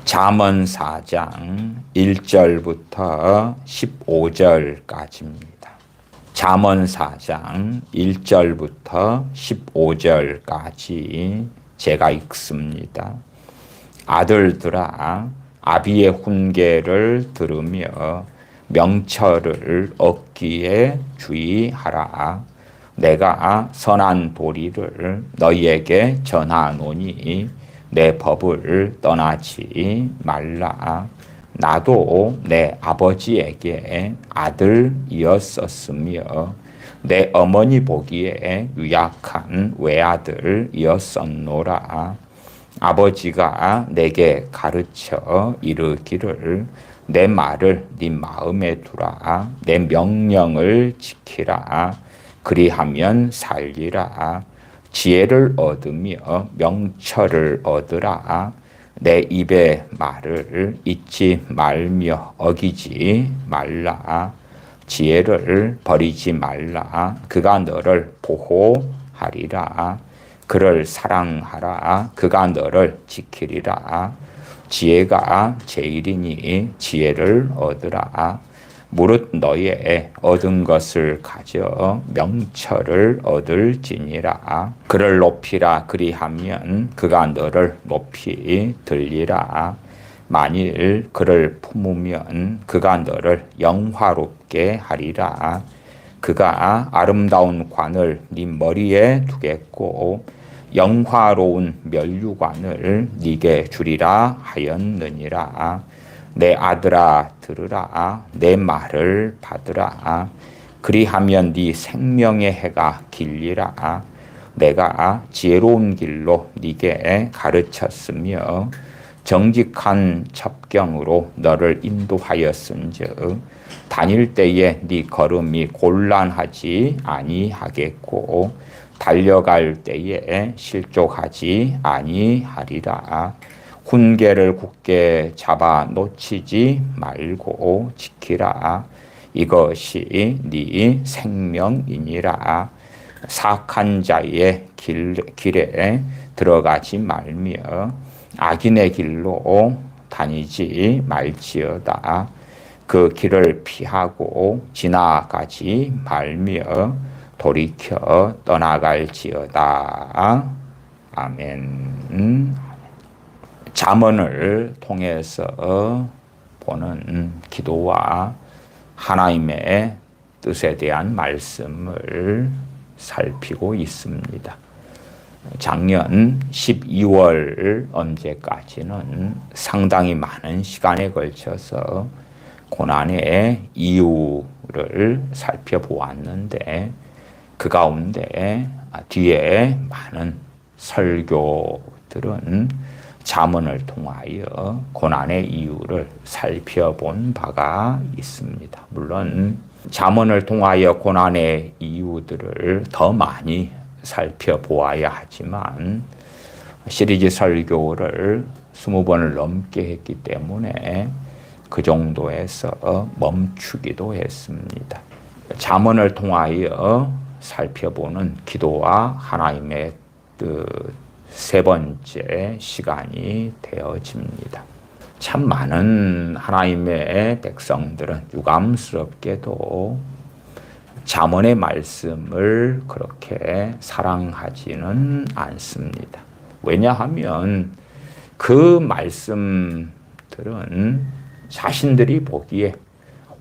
잠언 4장 1절부터 15절까지입니다. 잠언 4장 1절부터 15절까지 제가 읽습니다. 아들들아, 아비의 훈계를 들으며 명철을 얻기에 주의하라. 내가 선한 도리를 너희에게 전하노니 내 법을 떠나지 말라. 나도 내 아버지에게 아들이었었으며 내 어머니 보기에 유약한 외아들이었었노라. 아버지가 내게 가르쳐 이르기를 내 말을 네 마음에 두라. 내 명령을 지키라. 그리하면 살리라. 지혜를 얻으며 명철을 얻으라. 내 입의 말을 잊지 말며 어기지 말라. 지혜를 버리지 말라. 그가 너를 보호하리라. 그를 사랑하라. 그가 너를 지키리라. 지혜가 제일이니 지혜를 얻으라. 무릇 너의 얻은 것을 가져 명철을 얻을지니라. 그를 높이라. 그리하면 그가 너를 높이 들리라. 만일 그를 품으면 그가 너를 영화롭게 하리라. 그가 아름다운 관을 네 머리에 두겠고 영화로운 면류관을 네게 주리라 하였느니라. 내 아들아 들으라. 내 말을 받으라. 그리하면 네 생명의 해가 길리라. 내가 지혜로운 길로 네게 가르쳤으며 정직한 첩경으로 너를 인도하였은즉 다닐 때에 네 걸음이 곤란하지 아니하겠고 달려갈 때에 실족하지 아니하리라. 훈계를 굳게 잡아 놓치지 말고 지키라. 이것이 네 생명이니라. 사악한 자의 길에 들어가지 말며 악인의 길로 다니지 말지어다. 그 길을 피하고 지나가지 말며 돌이켜 떠나갈지어다. 아멘. 잠언을 통해서 보는 기도와 하나님의 뜻에 대한 말씀을 살피고 있습니다. 작년 12월 언제까지는 상당히 많은 시간에 걸쳐서 고난의 이유를 살펴보았는데 그 가운데 뒤에 많은 설교들은 잠언을 통하여 고난의 이유를 살펴본 바가 있습니다. 물론 잠언을 통하여 고난의 이유들을 더 많이 살펴보아야 하지만 시리즈 설교를 20번을 넘게 했기 때문에 그 정도에서 멈추기도 했습니다. 잠언을 통하여 살펴보는 기도와 하나님의 뜻 세 번째 시간이 되어집니다. 참 많은 하나님의 백성들은 유감스럽게도 잠언의 말씀을 그렇게 사랑하지는 않습니다. 왜냐하면 그 말씀들은 자신들이 보기에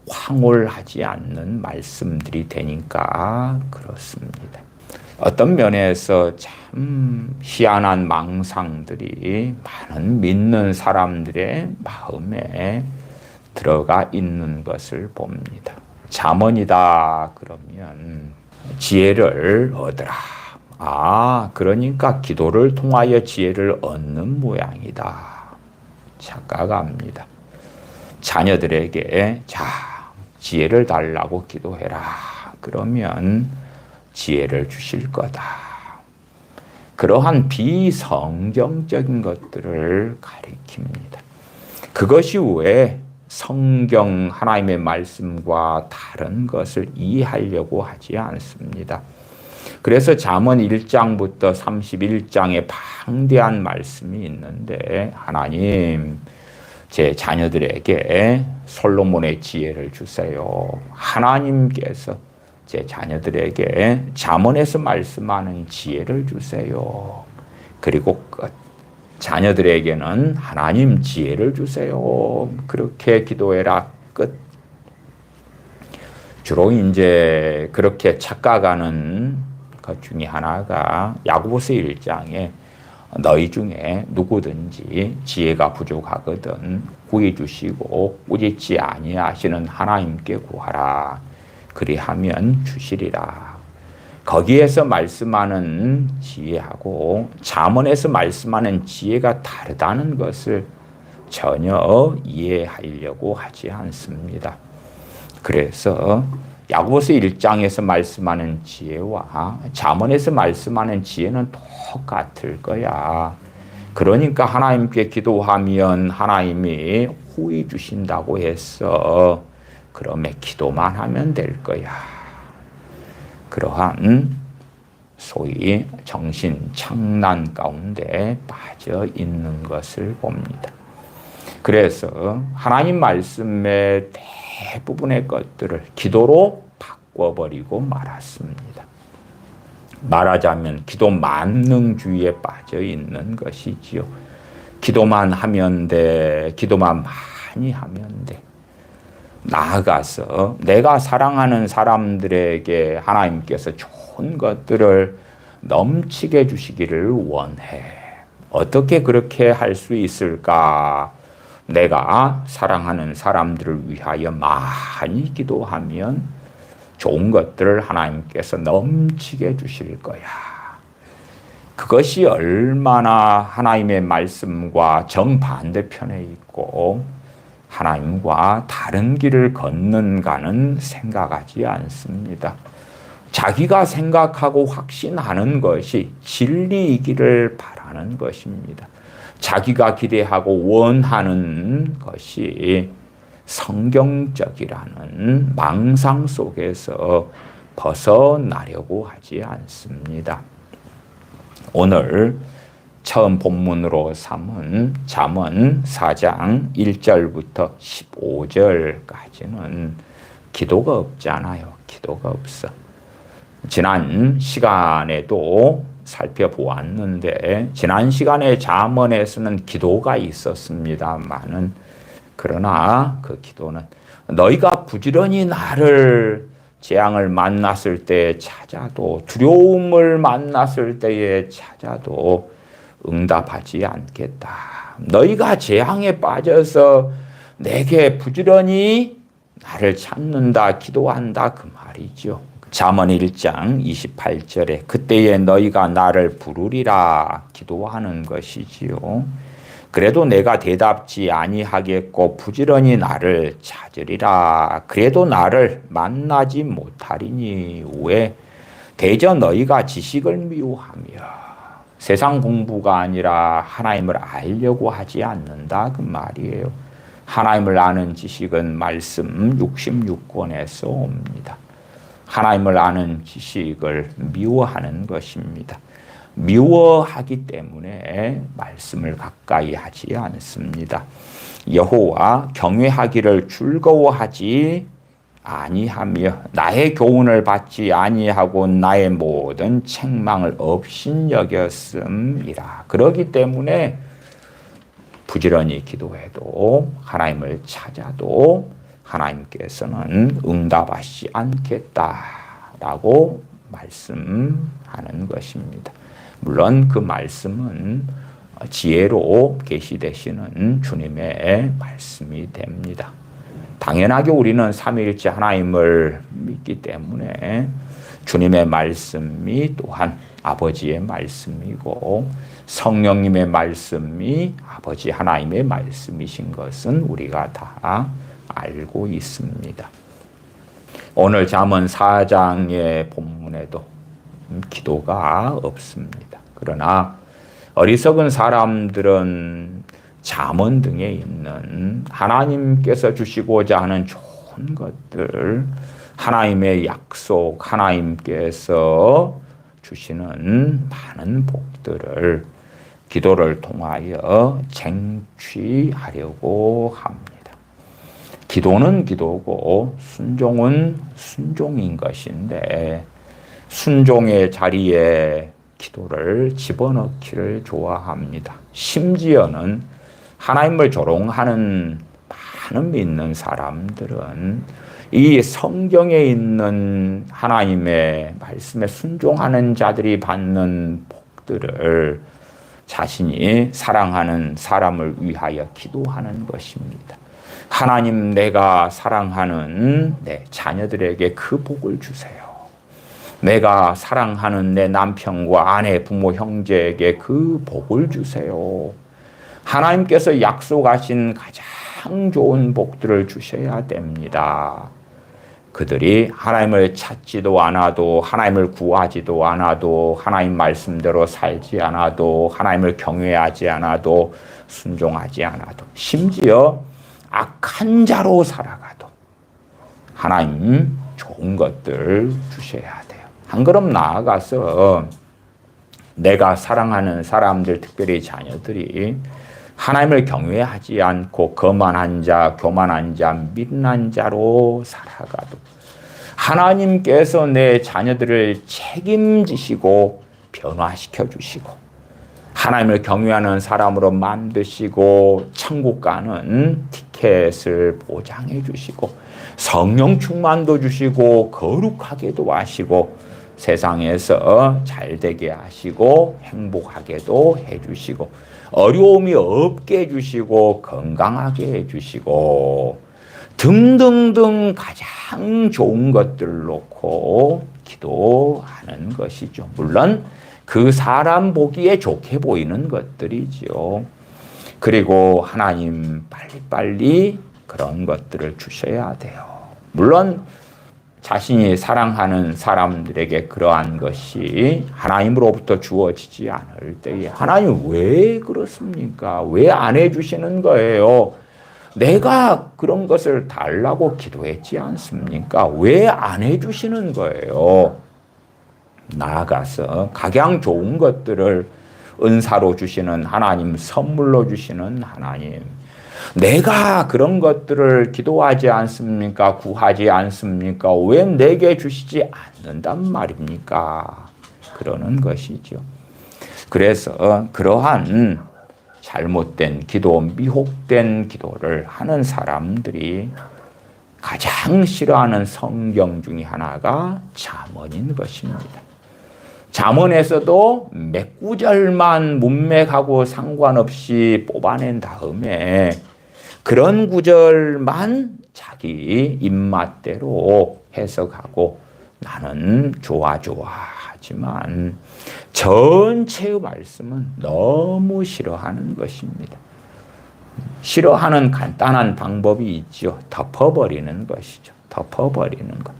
황홀하지 않는 말씀들이 되니까 그렇습니다. 어떤 면에서 참 희한한 망상들이 많은 믿는 사람들의 마음에 들어가 있는 것을 봅니다. 잠언이다 그러면 지혜를 얻으라. 그러니까 기도를 통하여 지혜를 얻는 모양이다. 착각합니다. 자녀들에게 지혜를 달라고 기도해라. 그러면 지혜를 주실 거다. 그러한 비성경적인 것들을 가리킵니다. 그것이 왜 성경 하나님의 말씀과 다른 것을 이해하려고 하지 않습니다. 그래서 잠언 1장부터 31장에 방대한 말씀이 있는데 하나님 제 자녀들에게 솔로몬의 지혜를 주세요. 하나님께서 제 자녀들에게 잠언에서 말씀하는 지혜를 주세요. 그리고 끝. 자녀들에게는 하나님 지혜를 주세요. 그렇게 기도해라. 끝. 주로 이제 그렇게 착각하는 것 중에 하나가 야고보서 1장에 너희 중에 누구든지 지혜가 부족하거든 구해 주시고 꾸짖지 아니하시는 하나님께 구하라. 그리하면 주시리라. 거기에서 말씀하는 지혜하고 잠언에서 말씀하는 지혜가 다르다는 것을 전혀 이해하려고 하지 않습니다. 그래서 야고보서 1장에서 말씀하는 지혜와 잠언에서 말씀하는 지혜는 똑같을 거야. 그러니까 하나님께 기도하면 하나님이 후히 주신다고 했어. 그러면 기도만 하면 될 거야. 그러한 소위 정신 착란 가운데 빠져 있는 것을 봅니다. 그래서 하나님 말씀의 대부분의 것들을 기도로 바꿔버리고 말았습니다. 말하자면 기도 만능주의에 빠져 있는 것이지요. 기도만 하면 돼. 기도만 많이 하면 돼. 나아가서 내가 사랑하는 사람들에게 하나님께서 좋은 것들을 넘치게 주시기를 원해. 어떻게 그렇게 할 수 있을까? 내가 사랑하는 사람들을 위하여 많이 기도하면 좋은 것들을 하나님께서 넘치게 주실 거야. 그것이 얼마나 하나님의 말씀과 정반대편에 있고 하나님과 다른 길을 걷는가는 생각하지 않습니다. 자기가 생각하고 확신하는 것이 진리이기를 바라는 것입니다. 자기가 기대하고 원하는 것이 성경적이라는 망상 속에서 벗어나려고 하지 않습니다. 오늘 처음 본문으로 삼은 잠언 4장 1절부터 15절까지는 기도가 없잖아요. 기도가 없어. 지난 시간에도 살펴보았는데 지난 시간에 잠언에서는 기도가 있었습니다만은 그러나 그 기도는 너희가 부지런히 나를 재앙을 만났을 때에 찾아도 두려움을 만났을 때에 찾아도 응답하지 않겠다. 너희가 재앙에 빠져서 내게 부지런히 나를 찾는다, 기도한다 그 말이죠. 잠언 1장 28절에 그때에 너희가 나를 부르리라 기도하는 것이지요. 그래도 내가 대답지 아니하겠고 부지런히 나를 찾으리라. 그래도 나를 만나지 못하리니 왜? 대저 너희가 지식을 미워하며 세상 공부가 아니라 하나님을 알려고 하지 않는다 그 말이에요. 하나님을 아는 지식은 말씀 66권에서 옵니다. 하나님을 아는 지식을 미워하는 것입니다. 미워하기 때문에 말씀을 가까이 하지 않습니다. 여호와 경외하기를 즐거워하지 아니하며 나의 교훈을 받지 아니하고 나의 모든 책망을 업신여겼음이라. 그러기 때문에 부지런히 기도해도 하나님을 찾아도 하나님께서는 응답하시지 않겠다라고 말씀하는 것입니다. 물론 그 말씀은 지혜로 계시되시는 주님의 말씀이 됩니다. 당연하게 우리는 삼위일체 하나님을 믿기 때문에 주님의 말씀이 또한 아버지의 말씀이고 성령님의 말씀이 아버지 하나님의 말씀이신 것은 우리가 다 알고 있습니다. 오늘 잠언 4장의 본문에도 기도가 없습니다. 그러나 어리석은 사람들은 잠언 등에 있는 하나님께서 주시고자 하는 좋은 것들, 하나님의 약속, 하나님께서 주시는 많은 복들을 기도를 통하여 쟁취하려고 합니다. 기도는 기도고 순종은 순종인 것인데 순종의 자리에 기도를 집어넣기를 좋아합니다. 심지어는 하나님을 조롱하는 많은 믿는 사람들은 이 성경에 있는 하나님의 말씀에 순종하는 자들이 받는 복들을 자신이 사랑하는 사람을 위하여 기도하는 것입니다. 하나님, 내가 사랑하는 내 자녀들에게 그 복을 주세요. 내가 사랑하는 내 남편과 아내, 부모, 형제에게 그 복을 주세요. 하나님께서 약속하신 가장 좋은 복들을 주셔야 됩니다. 그들이 하나님을 찾지도 않아도, 하나님을 구하지도 않아도, 하나님 말씀대로 살지 않아도, 하나님을 경외하지 않아도, 순종하지 않아도, 심지어 악한 자로 살아가도 하나님 좋은 것들 주셔야 돼요. 한 걸음 나아가서 내가 사랑하는 사람들, 특별히 자녀들이 하나님을 경외하지 않고 거만한 자, 교만한 자, 미련한 자로 살아가도 하나님께서 내 자녀들을 책임지시고 변화시켜 주시고 하나님을 경외하는 사람으로 만드시고 천국 가는 티켓을 보장해 주시고 성령 충만도 주시고 거룩하게도 하시고 세상에서 잘되게 하시고 행복하게도 해주시고 어려움이 없게 해주시고 건강하게 해주시고 등등등 가장 좋은 것들을 놓고 기도하는 것이죠. 물론 그 사람 보기에 좋게 보이는 것들이죠. 그리고 하나님 빨리빨리 그런 것들을 주셔야 돼요. 물론 자신이 사랑하는 사람들에게 그러한 것이 하나님으로부터 주어지지 않을 때에 하나님 왜 그렇습니까? 왜 안 해주시는 거예요? 내가 그런 것을 달라고 기도했지 않습니까? 왜 안 해주시는 거예요? 나아가서 각양 좋은 것들을 은사로 주시는 하나님, 선물로 주시는 하나님, 내가 그런 것들을 기도하지 않습니까? 구하지 않습니까? 왜 내게 주시지 않는단 말입니까? 그러는 것이죠. 그래서 그러한 잘못된 기도, 미혹된 기도를 하는 사람들이 가장 싫어하는 성경 중에 하나가 잠언인 것입니다. 잠언에서도 몇 구절만 문맥하고 상관없이 뽑아낸 다음에 그런 구절만 자기 입맛대로 해석하고 나는 좋아 하지만 전체의 말씀은 너무 싫어하는 것입니다. 싫어하는 간단한 방법이 있죠. 덮어버리는 것이죠. 덮어버리는 것.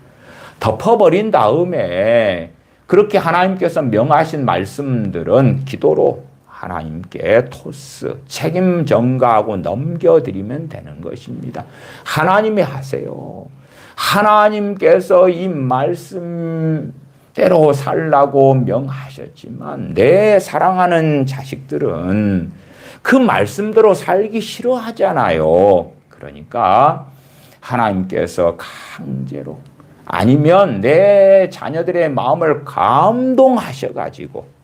덮어버린 다음에 그렇게 하나님께서 명하신 말씀들은 기도로 하나님께 토스, 책임 전가하고 넘겨드리면 되는 것입니다. 하나님이 하세요. 하나님께서 이 말씀대로 살라고 명하셨지만 내 사랑하는 자식들은 그 말씀대로 살기 싫어하잖아요. 그러니까 하나님께서 강제로 아니면 내 자녀들의 마음을 감동하셔가지고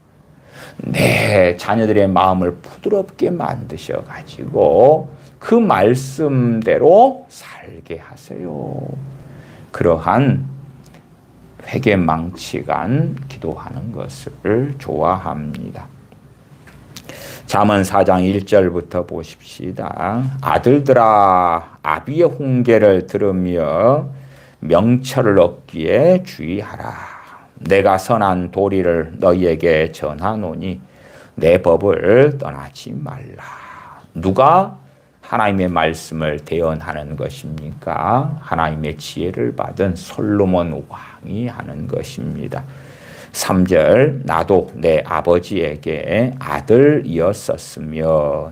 내 자녀들의 마음을 부드럽게 만드셔가지고 그 말씀대로 살게 하세요. 그러한 회개망치간 기도하는 것을 좋아합니다. 잠언 4장 1절부터 보십시다. 아들들아 아비의 훈계를 들으며 명철을 얻기에 주의하라. 내가 선한 도리를 너희에게 전하노니 내 법을 떠나지 말라. 누가 하나님의 말씀을 대언하는 것입니까? 하나님의 지혜를 받은 솔로몬 왕이 하는 것입니다. 3절 나도 내 아버지에게 아들이었었으며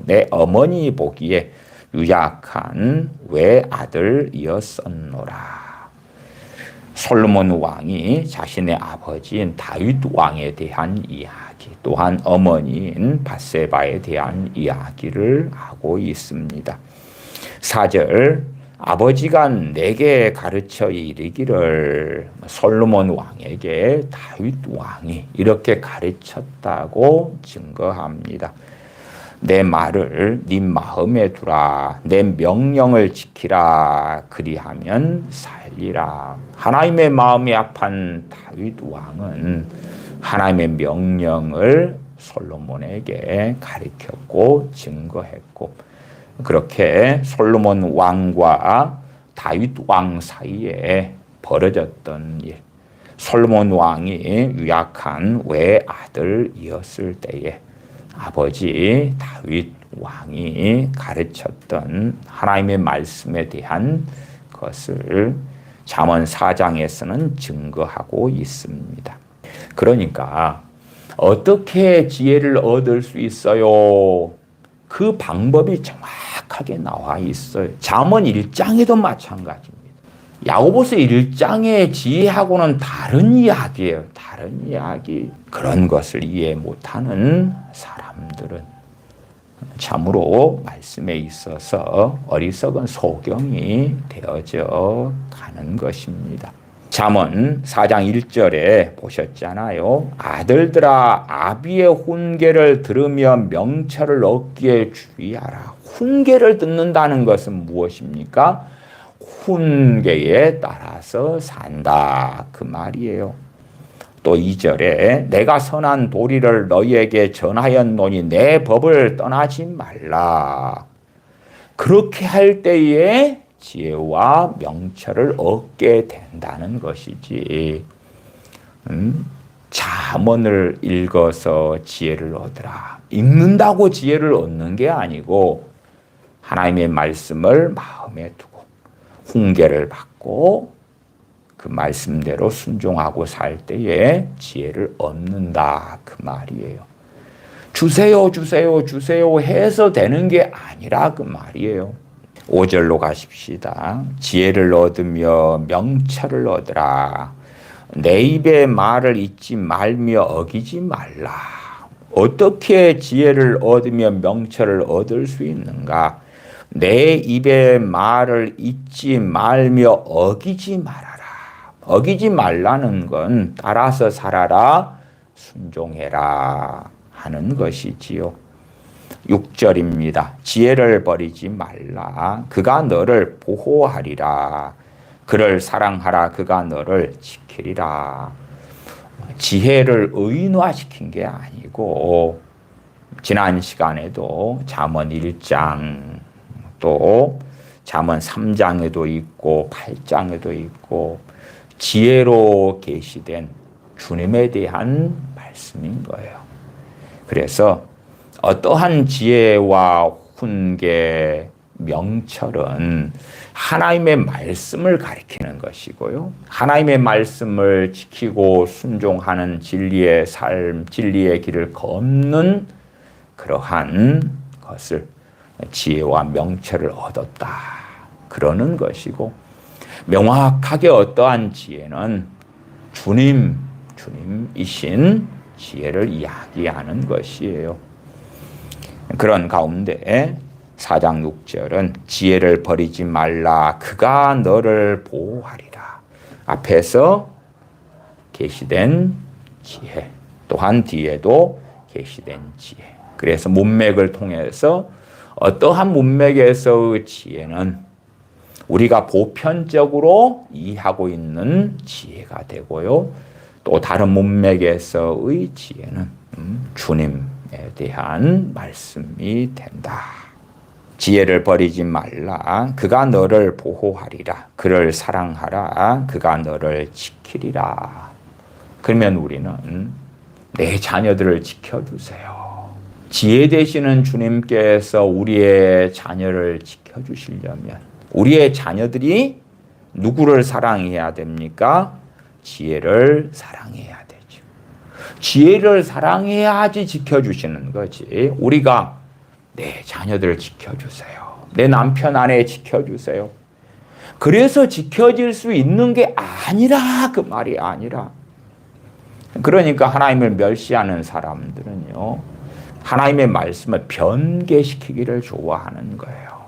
내 어머니 보기에 유약한 외아들이었었노라. 솔로몬 왕이 자신의 아버지인 다윗 왕에 대한 이야기. 이야기, 또한 어머니인 밧세바에 대한 이야기를 하고 있습니다. 4절, 아버지가 내게 가르쳐 이르기를, 솔로몬 왕에게 다윗 왕이 이렇게 가르쳤다고 증거합니다. 내 말을 네 마음에 두라, 내 명령을 지키라, 그리하면 살리라. 하나님의 마음이 아픈 다윗 왕은 하나님의 명령을 솔로몬에게 가르쳤고 증거했고, 그렇게 솔로몬 왕과 다윗 왕 사이에 벌어졌던 일, 솔로몬 왕이 유약한 외아들이었을 때에 아버지 다윗 왕이 가르쳤던 하나님의 말씀에 대한 것을 잠언 4장에서는 증거하고 있습니다. 그러니까 어떻게 지혜를 얻을 수 있어요? 그 방법이 정확하게 나와 있어요. 잠언 1장에도 마찬가지입니다. 야고보서 1장의 지혜하고는 다른 이야기예요. 다른 이야기. 그런 것을 이해 못하는 사람들은 참으로 말씀에 있어서 어리석은 소경이 되어져 가는 것입니다. 잠언 4장 1절에 보셨잖아요. 아들들아, 아비의 훈계를 들으며 명철을 얻기에 주의하라. 훈계를 듣는다는 것은 무엇입니까? 훈계에 따라서 산다, 그 말이에요. 또 2절에 내가 선한 도리를 너희에게 전하였노니 내 법을 떠나지 말라. 그렇게 할 때에 지혜와 명철을 얻게 된다는 것이지, 잠언을 읽어서 지혜를 얻으라, 읽는다고 지혜를 얻는 게 아니고 하나님의 말씀을 마음에 두고 훈계를 받고 그 말씀대로 순종하고 살 때에 지혜를 얻는다, 그 말이에요. 주세요 주세요 주세요 해서 되는 게 아니라 그 말이에요. 5절로 가십시다. 지혜를 얻으며 명철을 얻으라. 내 입의 말을 잊지 말며 어기지 말라. 어떻게 지혜를 얻으며 명철을 얻을 수 있는가? 내 입의 말을 잊지 말며 어기지 말아라. 어기지 말라는 건 따라서 살아라, 순종해라 하는 것이지요. 6절입니다. 지혜를 버리지 말라. 그가 너를 보호하리라. 그를 사랑하라. 그가 너를 지키리라. 지혜를 의인화시킨 게 아니고, 지난 시간에도 잠언 1장 또 잠언 3장에도 있고 8장에도 있고 지혜로 계시된 주님에 대한 말씀인 거예요. 그래서 어떠한 지혜와 훈계, 명철은 하나님의 말씀을 가리키는 것이고요. 하나님의 말씀을 지키고 순종하는 진리의 삶, 진리의 길을 걷는 그러한 것을 지혜와 명철을 얻었다, 그러는 것이고, 명확하게 어떠한 지혜는 주님이신 지혜를 이야기하는 것이에요. 그런 가운데 4장 6절은 지혜를 버리지 말라. 그가 너를 보호하리라. 앞에서 계시된 지혜, 또한 뒤에도 계시된 지혜. 그래서 문맥을 통해서 어떠한 문맥에서의 지혜는 우리가 보편적으로 이해하고 있는 지혜가 되고요. 또 다른 문맥에서의 지혜는 주님에 대한 말씀이 된다. 지혜를 버리지 말라. 그가 너를 보호하리라. 그를 사랑하라. 그가 너를 지키리라. 그러면 우리는 내 자녀들을 지켜주세요. 지혜 되시는 주님께서 우리의 자녀를 지켜주시려면 우리의 자녀들이 누구를 사랑해야 됩니까? 지혜를 사랑해야 되죠. 지혜를 사랑해야지 지켜주시는 거지. 우리가 내 자녀들을 지켜주세요. 내 남편 아내 지켜주세요. 그래서 지켜질 수 있는 게 아니라, 그 말이 아니라 그러니까 하나님을 멸시하는 사람들은요, 하나님의 말씀을 변개시키기를 좋아하는 거예요.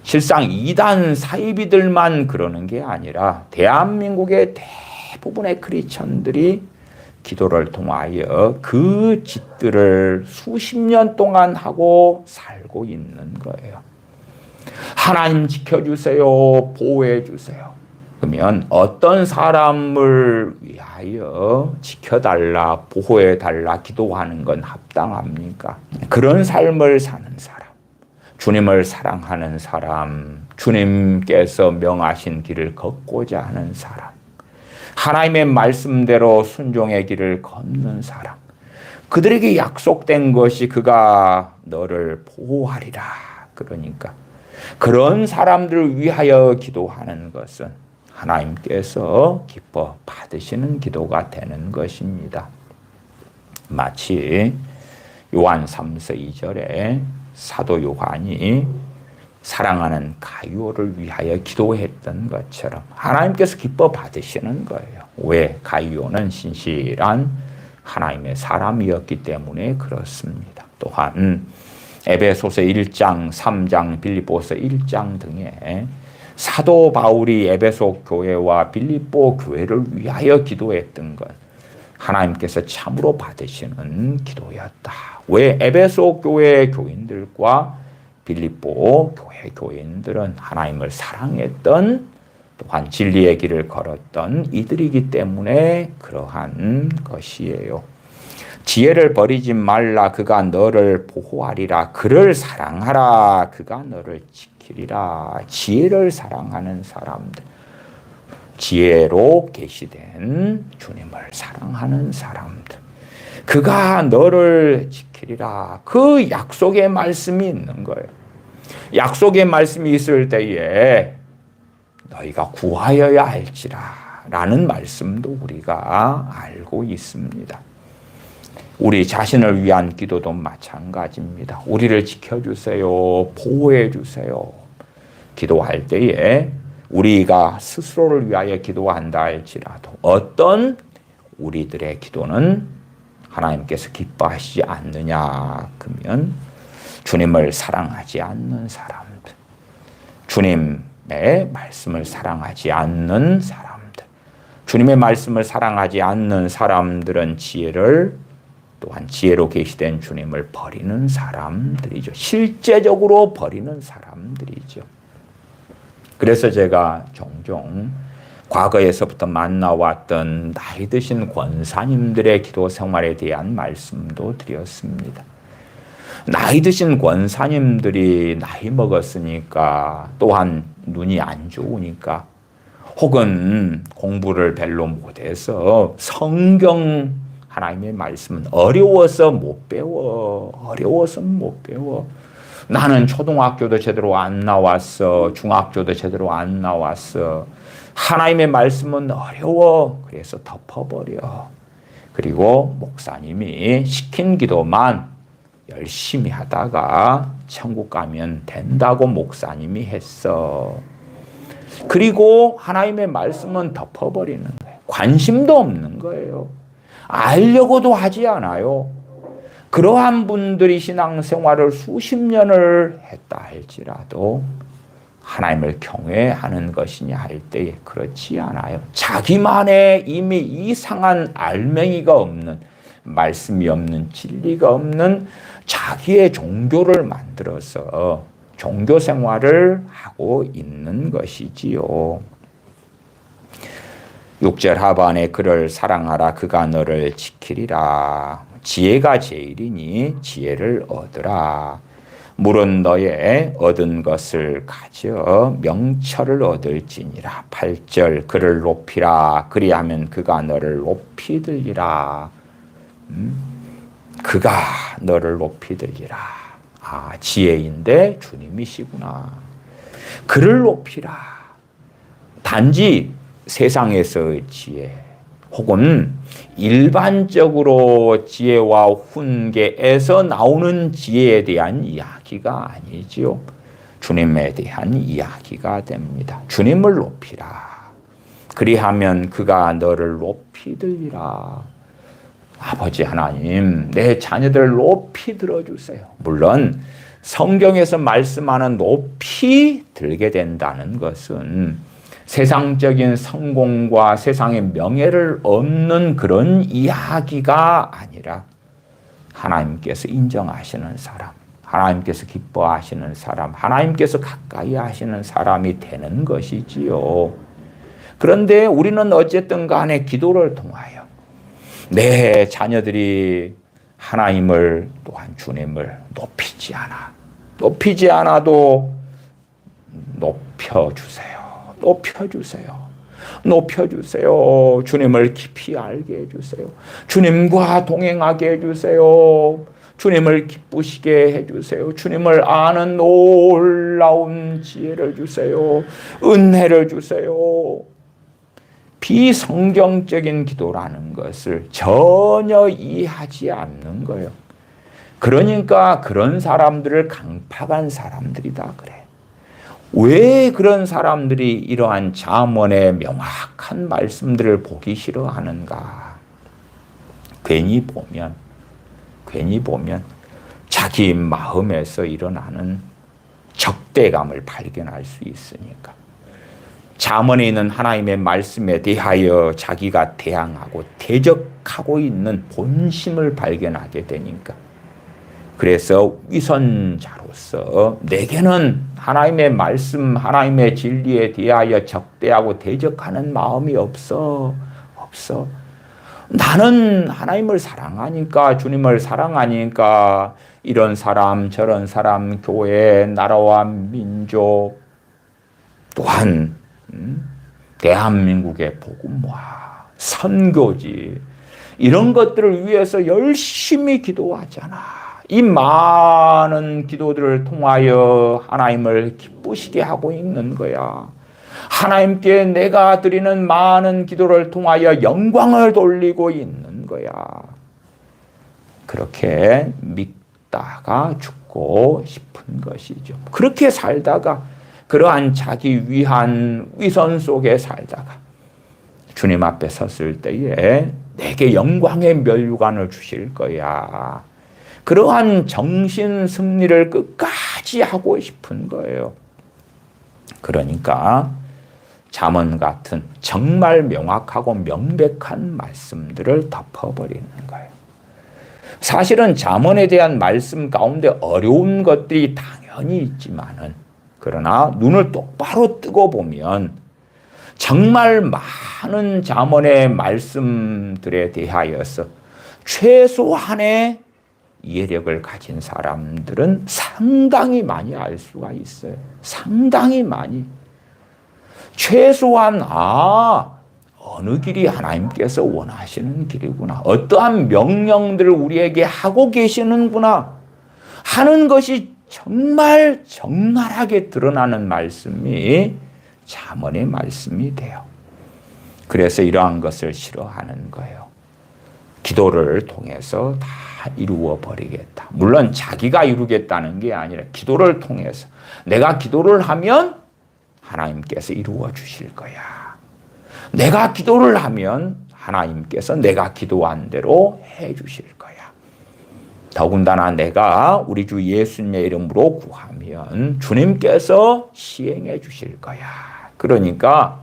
실상 이단 사이비들만 그러는 게 아니라 대한민국의 대부분의 크리스천들이 기도를 통하여 그 짓들을 수십 년 동안 하고 살고 있는 거예요. 하나님 지켜주세요. 보호해주세요. 그러면 어떤 사람을 위하여 지켜달라, 보호해달라, 기도하는 건 합당합니까? 그런 삶을 사는 사람, 주님을 사랑하는 사람, 주님께서 명하신 길을 걷고자 하는 사람, 하나님의 말씀대로 순종의 길을 걷는 사람, 그들에게 약속된 것이 그가 너를 보호하리라. 그러니까 그런 사람들을 위하여 기도하는 것은 하나님께서 기뻐 받으시는 기도가 되는 것입니다. 마치 요한 3서 2절에 사도 요한이 사랑하는 가룟을 위하여 기도했던 것처럼 하나님께서 기뻐 받으시는 거예요. 왜? 가룟은 신실한 하나님의 사람이었기 때문에 그렇습니다. 또한 에베소서 1장, 3장, 빌립보서 1장 등에 사도 바울이 에베소 교회와 빌립보 교회를 위하여 기도했던 것, 하나님께서 참으로 받으시는 기도였다. 왜? 에베소 교회 교인들과 빌립보 교회 교인들은 하나님을 사랑했던, 또한 진리의 길을 걸었던 이들이기 때문에 그러한 것이에요. 지혜를 버리지 말라. 그가 너를 보호하리라. 그를 사랑하라. 그가 너를 지키리라. 지혜를 사랑하는 사람들, 지혜로 계시된 주님을 사랑하는 사람들, 그가 너를 지키리라. 그 약속의 말씀이 있는 거예요. 약속의 말씀이 있을 때에 너희가 구하여야 할지라 라는 말씀도 우리가 알고 있습니다. 우리 자신을 위한 기도도 마찬가지입니다. 우리를 지켜주세요. 보호해주세요. 기도할 때에 우리가 스스로를 위하여 기도한다 할지라도 어떤 우리들의 기도는 하나님께서 기뻐하시지 않느냐, 그러면 주님을 사랑하지 않는 사람들, 주님의 말씀을 사랑하지 않는 사람들, 주님의 말씀을 사랑하지 않는 사람들은 지혜를, 또한 지혜로 계시된 주님을 버리는 사람들이죠. 실제적으로 버리는 사람들이죠. 그래서 제가 종종 과거에서부터 만나왔던 나이 드신 권사님들의 기도 생활에 대한 말씀도 드렸습니다. 나이 드신 권사님들이 나이 먹었으니까, 또한 눈이 안 좋으니까, 혹은 공부를 별로 못해서 성경 하나님의 말씀은 어려워서 못 배워. 어려워서 못 배워. 나는 초등학교도 제대로 안 나왔어. 중학교도 제대로 안 나왔어. 하나님의 말씀은 어려워. 그래서 덮어버려. 그리고 목사님이 시킨 기도만 열심히 하다가 천국 가면 된다고 목사님이 했어. 그리고 하나님의 말씀은 덮어버리는 거예요. 관심도 없는 거예요. 알려고도 하지 않아요. 그러한 분들이 신앙생활을 수십 년을 했다 할지라도 하나님을 경외하는 것이냐 할 때에 그렇지 않아요. 자기만의 이미 이상한 알맹이가 없는, 말씀이 없는, 진리가 없는 자기의 종교를 만들어서 종교 생활을 하고 있는 것이지요. 6절 하반에 그를 사랑하라. 그가 너를 지키리라. 지혜가 제일이니 지혜를 얻으라. 물은 너의 얻은 것을 가져 명철을 얻을지니라. 8절 그를 높이라. 그리하면 그가 너를 높이 들리라. 그가 너를 높이 들리라. 아, 지혜인데 주님이시구나. 그를 높이라. 단지 세상에서의 지혜, 혹은 일반적으로 지혜와 훈계에서 나오는 지혜에 대한 이야기가 아니지요. 주님에 대한 이야기가 됩니다. 주님을 높이라. 그리하면 그가 너를 높이 들리라. 아버지 하나님, 내 자녀들을 높이 들어주세요. 물론 성경에서 말씀하는 높이 들게 된다는 것은 세상적인 성공과 세상의 명예를 얻는 그런 이야기가 아니라 하나님께서 인정하시는 사람, 하나님께서 기뻐하시는 사람, 하나님께서 가까이 하시는 사람이 되는 것이지요. 그런데 우리는 어쨌든 간에 기도를 통하여 내 자녀들이 하나님을 또한 주님을 높이지 않아도 높여주세요. 높여주세요. 주님을 깊이 알게 해주세요. 주님과 동행하게 해주세요. 주님을 기쁘시게 해주세요. 주님을 아는 놀라운 지혜를 주세요. 은혜를 주세요. 비성경적인 기도라는 것을 전혀 이해하지 않는 거예요. 그러니까 그런 사람들을 강팍한 사람들이다 그래. 왜 그런 사람들이 이러한 잠언의 명확한 말씀들을 보기 싫어하는가? 괜히 보면 자기 마음에서 일어나는 적대감을 발견할 수 있으니까. 잠언에 있는 하나님의 말씀에 대하여 자기가 대항하고 대적하고 있는 본심을 발견하게 되니까. 그래서 위선자로서 내게는 하나님의 말씀, 하나님의 진리에 대하여 적대하고 대적하는 마음이 없어. 나는 하나님을 사랑하니까, 주님을 사랑하니까 이런 사람 저런 사람, 교회, 나라와 민족, 또한 대한민국의 복음화, 선교지, 이런 것들을 위해서 열심히 기도하잖아. 이 많은 기도들을 통하여 하나님을 기쁘시게 하고 있는 거야. 하나님께 내가 드리는 많은 기도를 통하여 영광을 돌리고 있는 거야. 그렇게 믿다가 죽고 싶은 것이죠. 그렇게 살다가 그러한 자기 위한 위선 속에 살다가 주님 앞에 섰을 때에 내게 영광의 면류관을 주실 거야. 그러한 정신 승리를 끝까지 하고 싶은 거예요. 그러니까 잠언 같은 정말 명확하고 명백한 말씀들을 덮어버리는 거예요. 사실은 잠언에 대한 말씀 가운데 어려운 것들이 당연히 있지만은, 그러나 눈을 똑바로 뜨고 보면 정말 많은 잠언의 말씀들에 대하여서 최소한의 이해력을 가진 사람들은 상당히 많이 알 수가 있어요. 상당히 많이. 최소한 어느 길이 하나님께서 원하시는 길이구나. 어떠한 명령들을 우리에게 하고 계시는구나 하는 것이 정말 적나라하게 드러나는 말씀이 잠언의 말씀이 돼요. 그래서 이러한 것을 싫어하는 거예요. 기도를 통해서 다 이루어 버리겠다. 물론 자기가 이루겠다는 게 아니라 기도를 통해서 내가 기도를 하면 하나님께서 이루어 주실 거야. 내가 기도를 하면 하나님께서 내가 기도한 대로 해 주실 거야. 더군다나 내가 우리 주 예수님의 이름으로 구하면 주님께서 시행해 주실 거야. 그러니까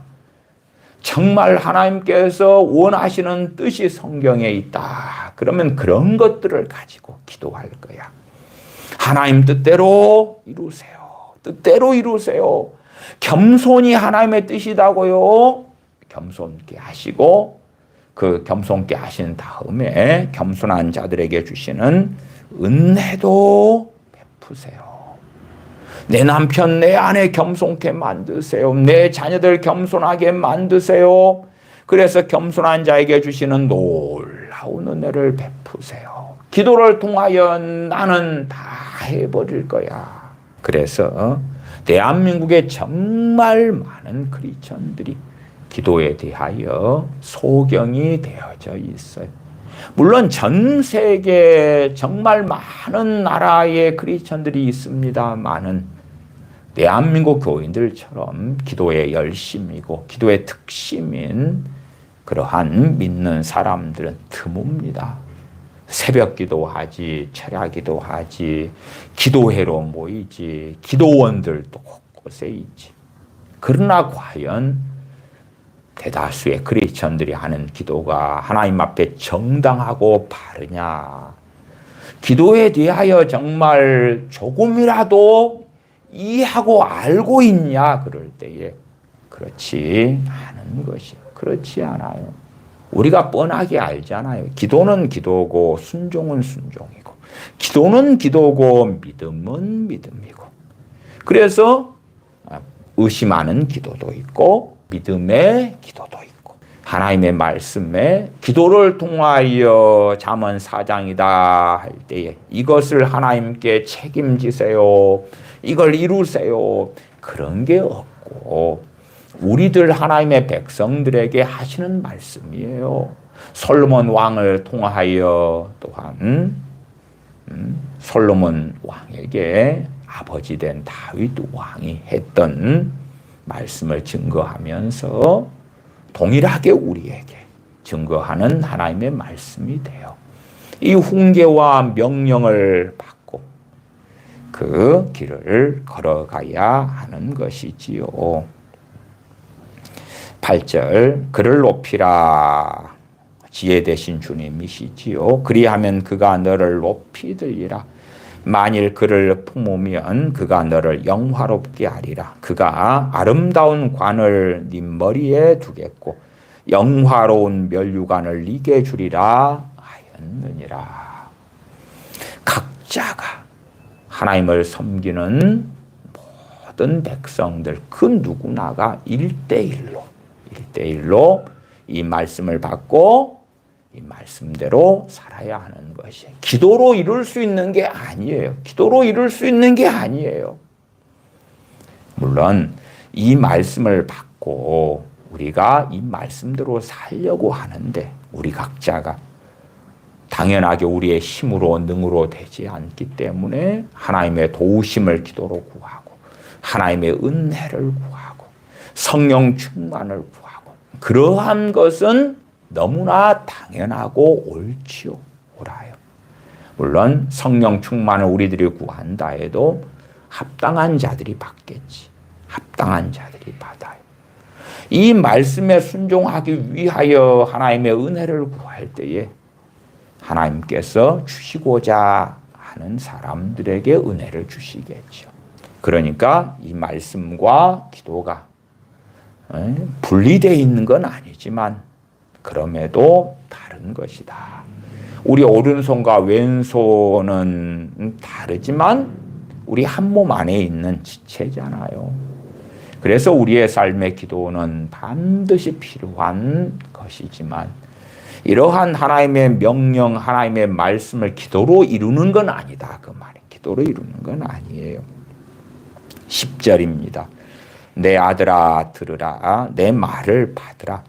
정말 하나님께서 원하시는 뜻이 성경에 있다. 그러면 그런 것들을 가지고 기도할 거야. 하나님 뜻대로 이루세요. 뜻대로 이루세요. 겸손이 하나님의 뜻이다고요. 겸손케 하시고 그 겸손케 하신 다음에 겸손한 자들에게 주시는 은혜도 베푸세요. 내 남편, 내 아내 겸손케 만드세요. 내 자녀들 겸손하게 만드세요. 그래서 겸손한 자에게 주시는 놀라운 은혜를 베푸세요. 기도를 통하여 나는 다 해버릴 거야. 그래서 대한민국에 정말 많은 크리스천들이 기도에 대하여 소경이 되어져 있어요. 물론 전 세계에 정말 많은 나라의 크리스천들이 있습니다만은 대한민국 교인들처럼 기도의 열심이고 기도의 특심인 그러한 믿는 사람들은 드뭅니다. 새벽 기도하지, 철야 기도하지, 기도회로 모이지, 기도원들도 곳곳에 있지. 그러나 과연 대다수의 크리스천들이 하는 기도가 하나님 앞에 정당하고 바르냐? 기도에 대하여 정말 조금이라도 이해하고 알고 있냐? 그럴 때에 그렇지 않은 것이요. 그렇지 않아요. 우리가 뻔하게 알잖아요. 기도는 기도고 순종은 순종이고 기도는 기도고 믿음은 믿음이고 그래서 의심하는 기도도 있고 믿음의 기도도 있고 하나님의 말씀에 기도를 통하여 잠언 4장이다 할 때에 이것을 하나님께 책임지세요. 이걸 이루세요. 그런 게 없고 우리들 하나님의 백성들에게 하시는 말씀이에요. 솔로몬 왕을 통하여 또한 솔로몬 왕에게 아버지 된 다윗 왕이 했던 말씀을 증거하면서 동일하게 우리에게 증거하는 하나님의 말씀이 돼요. 이 훈계와 명령을 받고 그 길을 걸어가야 하는 것이지요. 8절 그를 높이라 지혜 되신 주님이시지요. 그리하면 그가 너를 높이 들리라. 만일 그를 품으면 그가 너를 영화롭게 하리라. 그가 아름다운 관을 네 머리에 두겠고 영화로운 면류관을 네게 주리라 하였느니라. 각자가 하나님을 섬기는 모든 백성들 그 누구나가 1대1로 이 말씀을 받고 이 말씀대로 살아야 하는 것이 기도로 이룰 수 있는 게 아니에요. 기도로 이룰 수 있는 게 아니에요. 물론 이 말씀을 받고 우리가 이 말씀대로 살려고 하는데 우리 각자가 당연하게 우리의 힘으로 능으로 되지 않기 때문에 하나님의 도우심을 기도로 구하고 하나님의 은혜를 구하고 성령 충만을 구하고 그러한 것은 너무나 당연하고 옳지요. 옳아요. 물론 성령 충만을 우리들이 구한다 해도 합당한 자들이 받겠지. 합당한 자들이 받아요. 이 말씀에 순종하기 위하여 하나님의 은혜를 구할 때에 하나님께서 주시고자 하는 사람들에게 은혜를 주시겠죠. 그러니까 이 말씀과 기도가 분리되어 있는 건 아니지만 그럼에도 다른 것이다. 우리 오른손과 왼손은 다르지만 우리 한 몸 안에 있는 지체잖아요. 그래서 우리의 삶의 기도는 반드시 필요한 것이지만 이러한 하나님의 명령, 하나님의 말씀을 기도로 이루는 건 아니다. 그 말이 기도로 이루는 건 아니에요. 10절입니다. 내 아들아 들으라. 내 말을 받으라.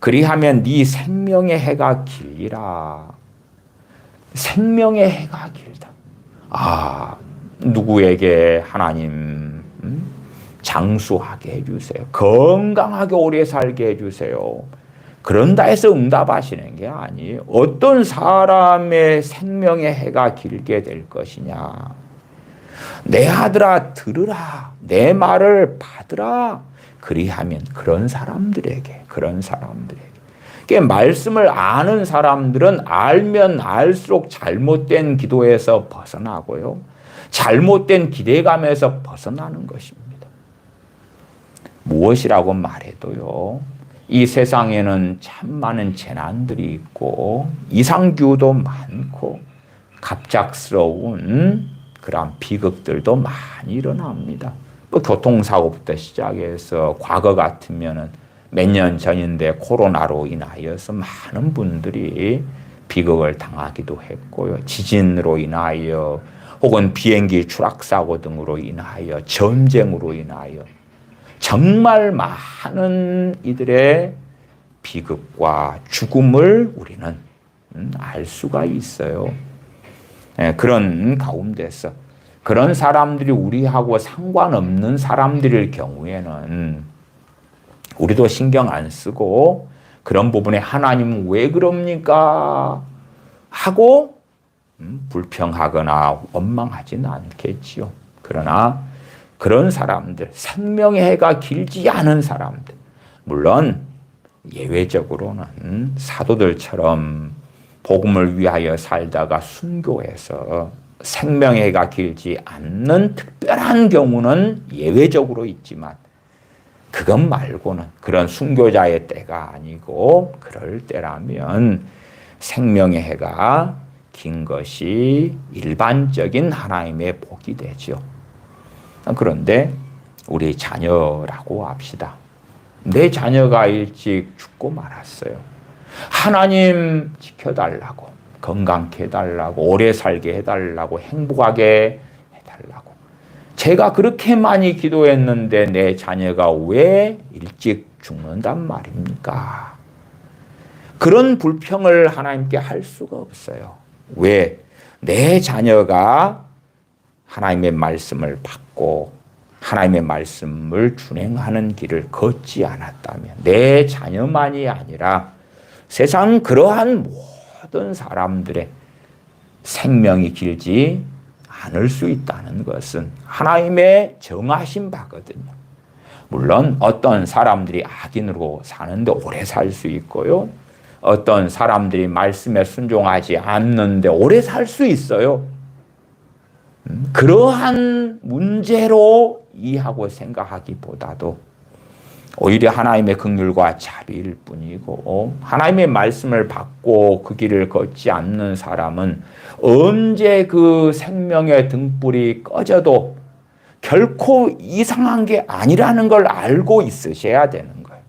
그리하면 네 생명의 해가 길리라. 생명의 해가 길다. 누구에게 하나님 장수하게 해주세요. 건강하게 오래 살게 해주세요. 그런다 해서 응답하시는 게 아니에요. 어떤 사람의 생명의 해가 길게 될 것이냐. 내 아들아 들으라. 내 말을 받으라. 그리하면 그런 사람들에게 말씀을 아는 사람들은 알면 알수록 잘못된 기도에서 벗어나고요. 잘못된 기대감에서 벗어나는 것입니다. 무엇이라고 말해도요. 이 세상에는 참 많은 재난들이 있고 이상기후도 많고 갑작스러운 그런 비극들도 많이 일어납니다. 교통사고부터 시작해서 과거 같으면은 몇 년 전인데 코로나로 인하여서 많은 분들이 비극을 당하기도 했고요. 지진으로 인하여 혹은 비행기 추락사고 등으로 인하여 전쟁으로 인하여 정말 많은 이들의 비극과 죽음을 우리는 알 수가 있어요. 그런 가운데서 그런 사람들이 우리하고 상관없는 사람들일 경우에는 우리도 신경 안 쓰고 그런 부분에 하나님은 왜 그럽니까? 하고 불평하거나 원망하지는 않겠지요. 그러나 그런 사람들, 생명의 해가 길지 않은 사람들, 물론 예외적으로는 사도들처럼 복음을 위하여 살다가 순교해서 생명의 해가 길지 않는 특별한 경우는 예외적으로 있지만 그것 말고는 그런 순교자의 때가 아니고 그럴 때라면 생명의 해가 긴 것이 일반적인 하나님의 복이 되죠. 그런데 우리 자녀라고 합시다. 내 자녀가 일찍 죽고 말았어요. 하나님 지켜달라고, 건강케 해달라고, 오래 살게 해달라고, 행복하게 해달라고. 제가 그렇게 많이 기도했는데 내 자녀가 왜 일찍 죽는단 말입니까? 그런 불평을 하나님께 할 수가 없어요. 왜? 내 자녀가 하나님의 말씀을 받고 하나님의 말씀을 준행하는 길을 걷지 않았다면 내 자녀만이 아니라 세상 그러한 모든 사람들의 생명이 길지 않을 수 있다는 것은 하나님의 정하신 바거든요. 물론 어떤 사람들이 악인으로 사는데 오래 살 수 있고요. 어떤 사람들이 말씀에 순종하지 않는데 오래 살 수 있어요. 그러한 문제로 이해하고 생각하기보다도 오히려 하나님의 긍휼과 자비일 뿐이고 하나님의 말씀을 받고 그 길을 걷지 않는 사람은 언제 그 생명의 등불이 꺼져도 결코 이상한 게 아니라는 걸 알고 있으셔야 되는 거예요.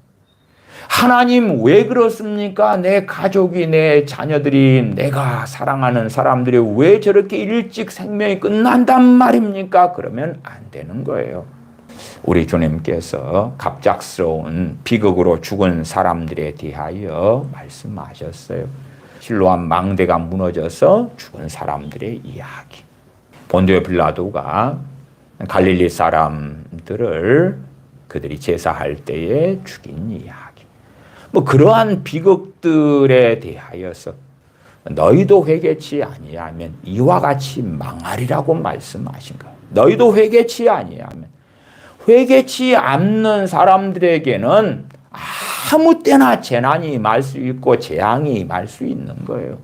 하나님 왜 그렇습니까? 내 가족이, 내 자녀들이, 내가 사랑하는 사람들이 왜 저렇게 일찍 생명이 끝난단 말입니까? 그러면 안 되는 거예요. 우리 주님께서 갑작스러운 비극으로 죽은 사람들에 대하여 말씀하셨어요. 실로암 망대가 무너져서 죽은 사람들의 이야기. 본디오 빌라도가 갈릴리 사람들을 그들이 제사할 때에 죽인 이야기. 그러한 비극들에 대하여서 너희도 회개치 아니하면 이와 같이 망하리라고 말씀하신 거예요. 너희도 회개치 아니하면 회개치 않는 사람들에게는 아무 때나 재난이 임할 수 있고 재앙이 임할 수 있는 거예요.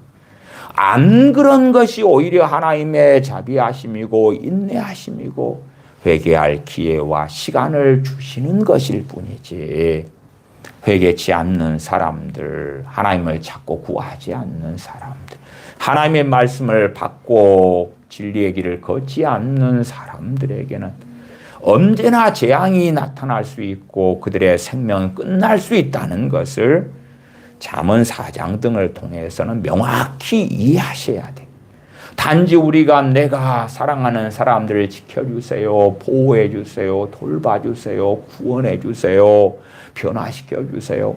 안 그런 것이 오히려 하나님의 자비하심이고 인내하심이고 회개할 기회와 시간을 주시는 것일 뿐이지 회개치 않는 사람들, 하나님을 찾고 구하지 않는 사람들, 하나님의 말씀을 받고 진리의 길을 걷지 않는 사람들에게는 언제나 재앙이 나타날 수 있고 그들의 생명은 끝날 수 있다는 것을 잠언 4장 등을 통해서는 명확히 이해하셔야 돼요. 단지 우리가 내가 사랑하는 사람들을 지켜주세요, 보호해주세요, 돌봐주세요, 구원해주세요, 변화시켜주세요.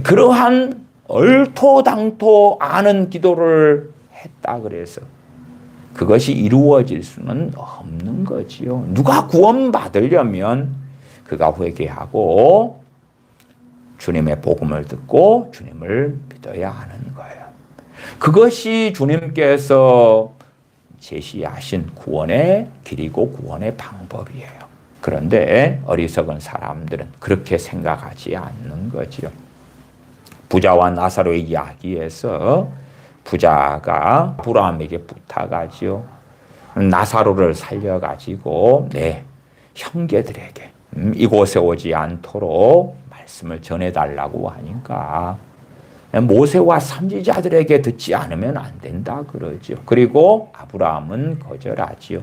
그러한 얼토당토 아는 기도를 했다 그래서 그것이 이루어질 수는 없는 거지요. 누가 구원받으려면 그가 회개하고 주님의 복음을 듣고 주님을 믿어야 하는 거예요. 그것이 주님께서 제시하신 구원의 길이고 구원의 방법이에요. 그런데 어리석은 사람들은 그렇게 생각하지 않는 거지요. 부자와 나사로의 이야기에서 부자가 아브라함에게 부탁하지요. 나사로를 살려가지고 내 형제들에게 이곳에 오지 않도록 말씀을 전해달라고 하니까 모세와 선지자들에게 듣지 않으면 안 된다 그러죠. 그리고 아브라함은 거절하지요.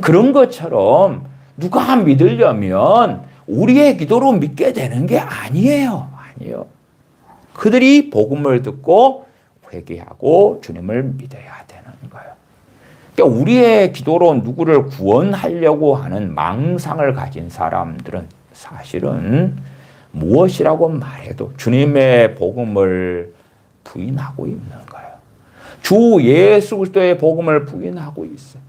그런 것처럼 누가 믿으려면 우리의 기도로 믿게 되는 게 아니에요. 아니에요. 그들이 복음을 듣고 회개하고 주님을 믿어야 되는 거예요. 그러니까 우리의 기도로 누구를 구원하려고 하는 망상을 가진 사람들은 사실은 무엇이라고 말해도 주님의 복음을 부인하고 있는 거예요. 주 예수 그리스도의 복음을 부인하고 있어요.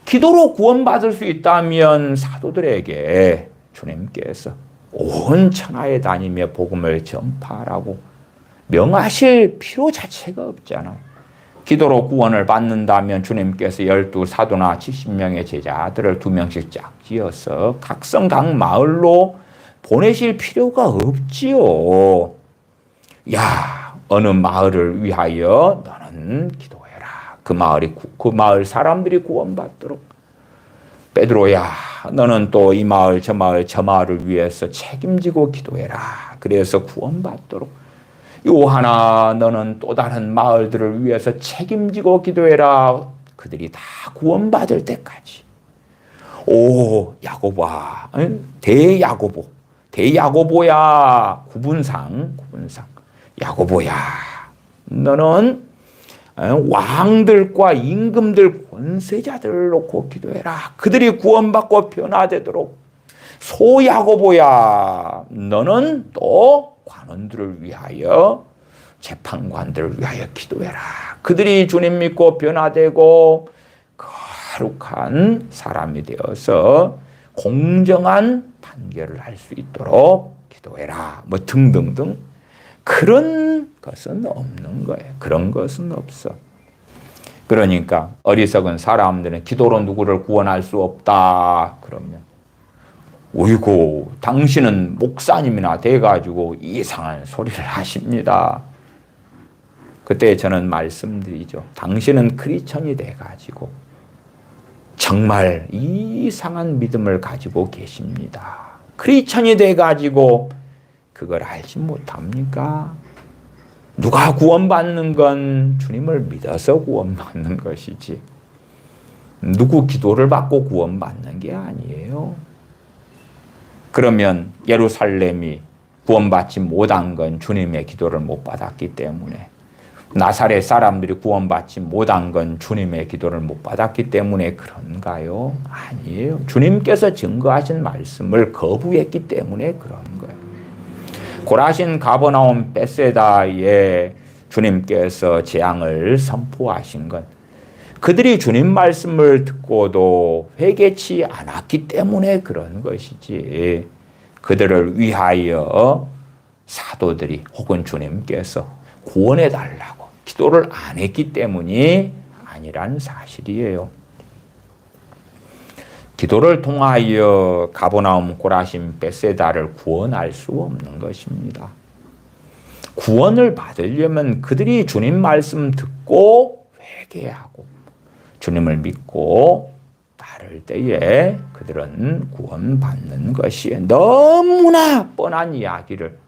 기도로 구원받을 수 있다면 사도들에게 주님께서 온 천하에 다니며 복음을 전파하라고 명하실 필요 자체가 없잖아. 기도로 구원을 받는다면 주님께서 12사도나 70명의 제자들을 2명씩 쫙 지어서 각 성, 각 마을로 보내실 필요가 없지요. 야, 어느 마을을 위하여 너는 기도해라. 그 마을 사람들이 구원받도록. 베드로야, 너는 또 이 마을, 저 마을, 저 마을을 위해서 책임지고 기도해라. 그래서 구원받도록. 요하나, 너는 또 다른 마을들을 위해서 책임지고 기도해라. 그들이 다 구원받을 때까지. 오, 야고보야, 대야고보야, 구분상. 야고보야, 너는 왕들과 임금들, 권세자들을 놓고 기도해라. 그들이 구원받고 변화되도록. 소야고보야, 너는 또 관원들을 위하여, 재판관들을 위하여 기도해라. 그들이 주님 믿고 변화되고 거룩한 사람이 되어서 공정한 판결을 할 수 있도록 기도해라. 뭐 등등등. 그런 것은 없는 거예요. 그런 것은 없어. 그러니까 어리석은 사람들은 기도로 누구를 구원할 수 없다 그러면, 어이고, 당신은 목사님이나 돼가지고 이상한 소리를 하십니다. 그때 저는 말씀드리죠. 당신은 크리스천이 돼가지고 정말 이상한 믿음을 가지고 계십니다. 크리스천이 돼가지고 그걸 알지 못합니까? 누가 구원받는 건 주님을 믿어서 구원받는 것이지, 누구 기도를 받고 구원받는 게 아니에요. 그러면 예루살렘이 구원받지 못한 건 주님의 기도를 못 받았기 때문에, 나사렛 사람들이 구원받지 못한 건 주님의 기도를 못 받았기 때문에 그런가요? 아니에요. 주님께서 증거하신 말씀을 거부했기 때문에 그런 거예요. 고라신, 가버나움, 벳세다에 주님께서 재앙을 선포하신 건 그들이 주님 말씀을 듣고도 회개치 않았기 때문에 그런 것이지, 그들을 위하여 사도들이 혹은 주님께서 구원해 달라고 기도를 안 했기 때문이 아니란 사실이에요. 기도를 통하여 가버나움, 고라신, 벳세다를 구원할 수 없는 것입니다. 구원을 받으려면 그들이 주님 말씀 듣고 회개하고 주님을 믿고 따를 때에 그들은 구원받는 것이 너무나 뻔한 이야기를,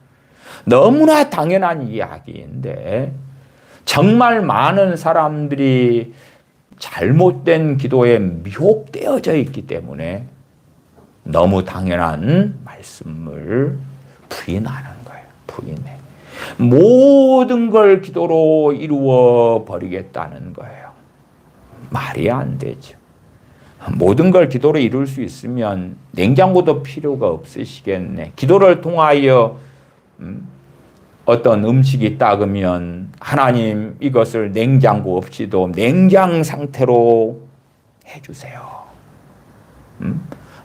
너무나 당연한 이야기인데, 정말 많은 사람들이 잘못된 기도에 미혹되어져 있기 때문에 너무 당연한 말씀을 부인하는 거예요. 부인해. 모든 걸 기도로 이루어 버리겠다는 거예요. 말이 안 되죠. 모든 걸 기도로 이룰 수 있으면 냉장고도 필요가 없으시겠네. 기도를 통하여 어떤 음식이 따그면 하나님 이것을 냉장고 없이도 냉장 상태로 해주세요.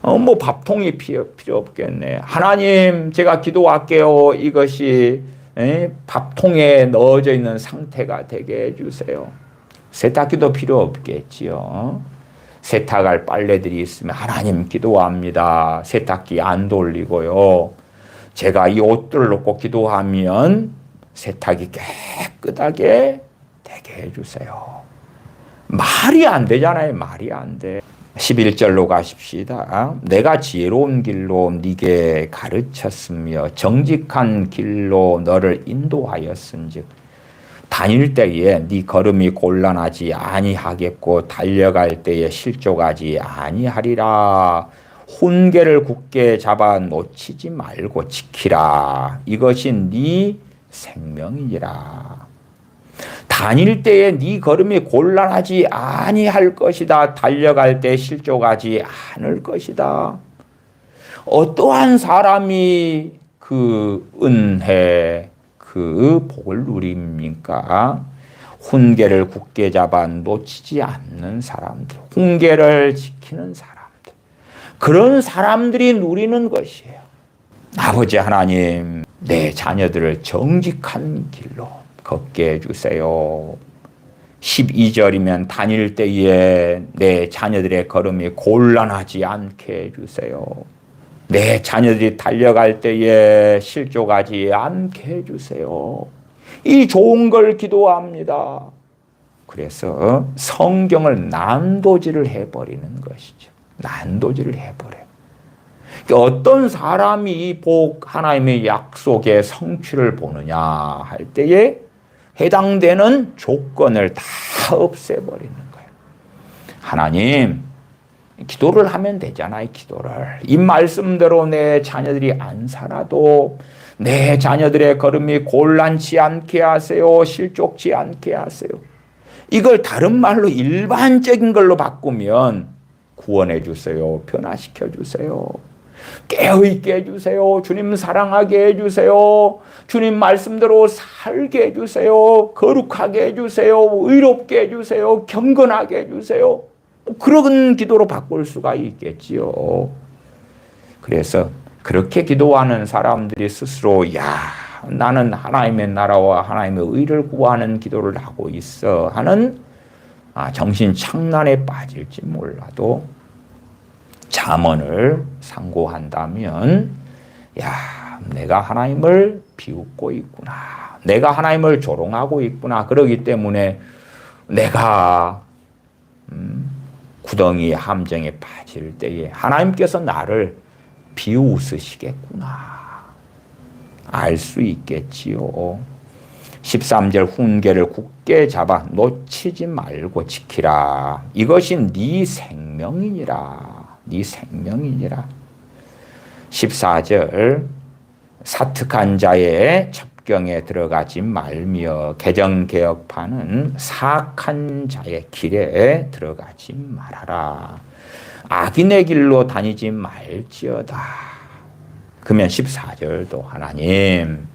뭐 밥통이 필요 없겠네. 하나님 제가 기도할게요. 이것이 밥통에 넣어져 있는 상태가 되게 해주세요. 세탁기도 필요 없겠지요. 세탁할 빨래들이 있으면 하나님 기도합니다. 세탁기 안 돌리고요. 제가 이 옷들을 놓고 기도하면 세탁이 깨끗하게 되게 해주세요. 말이 안 되잖아요. 말이 안 돼. 11절로 가십시다. 내가 지혜로운 길로 네게 가르쳤으며 정직한 길로 너를 인도하였은즉 다닐 때에 네 걸음이 곤란하지 아니하겠고 달려갈 때에 실족하지 아니하리라. 훈계를 굳게 잡아 놓치지 말고 지키라. 이것이 네 생명이니라. 다닐 때에 네 걸음이 곤란하지 아니할 것이다. 달려갈 때 실족하지 않을 것이다. 어떠한 사람이 그 은혜, 그 복을 누립니까? 훈계를 굳게 잡아 놓치지 않는 사람들, 훈계를 지키는 사람들, 그런 사람들이 누리는 것이에요. 아버지 하나님, 내 자녀들을 정직한 길로 걷게 해주세요. 12절이면 다닐 때에 내 자녀들의 걸음이 곤란하지 않게 해주세요. 내 자녀들이 달려갈 때에 실족하지 않게 해주세요. 이 좋은 걸 기도합니다. 그래서 성경을 난도질을 해버리는 것이죠. 난도질을 해버려요. 어떤 사람이 이 복 하나님의 약속의 성취를 보느냐 할 때에 해당되는 조건을 다 없애버리는 거예요. 하나님, 기도를 하면 되잖아요. 기도를. 이 말씀대로 내 자녀들이 안 살아도 내 자녀들의 걸음이 곤란치 않게 하세요. 실족치 않게 하세요. 이걸 다른 말로 일반적인 걸로 바꾸면 구원해 주세요. 변화시켜 주세요. 깨어있게 해주세요. 주님 사랑하게 해주세요. 주님 말씀대로 살게 해주세요. 거룩하게 해주세요. 의롭게 해주세요. 경건하게 해주세요. 그런 기도로 바꿀 수가 있겠지요. 그래서 그렇게 기도하는 사람들이 스스로 나는 하나님의 나라와 하나님의 의를 구하는 기도를 하고 있어 하는 정신 착란에 빠질지 몰라도 잠언을 상고한다면 내가 하나님을 비웃고 있구나. 내가 하나님을 조롱하고 있구나. 그러기 때문에 내가 구덩이 함정에 빠질 때에 하나님께서 나를 비웃으시겠구나. 알 수 있겠지요. 13절 훈계를 굳게 잡아 놓치지 말고 지키라. 이것이 네 생명이니라. 네 생명이니라. 14절 사특한 자의 첩경에 들어가지 말며 개정개혁파는 사악한 자의 길에 들어가지 말아라. 악인의 길로 다니지 말지어다. 그러면 14절도 하나님,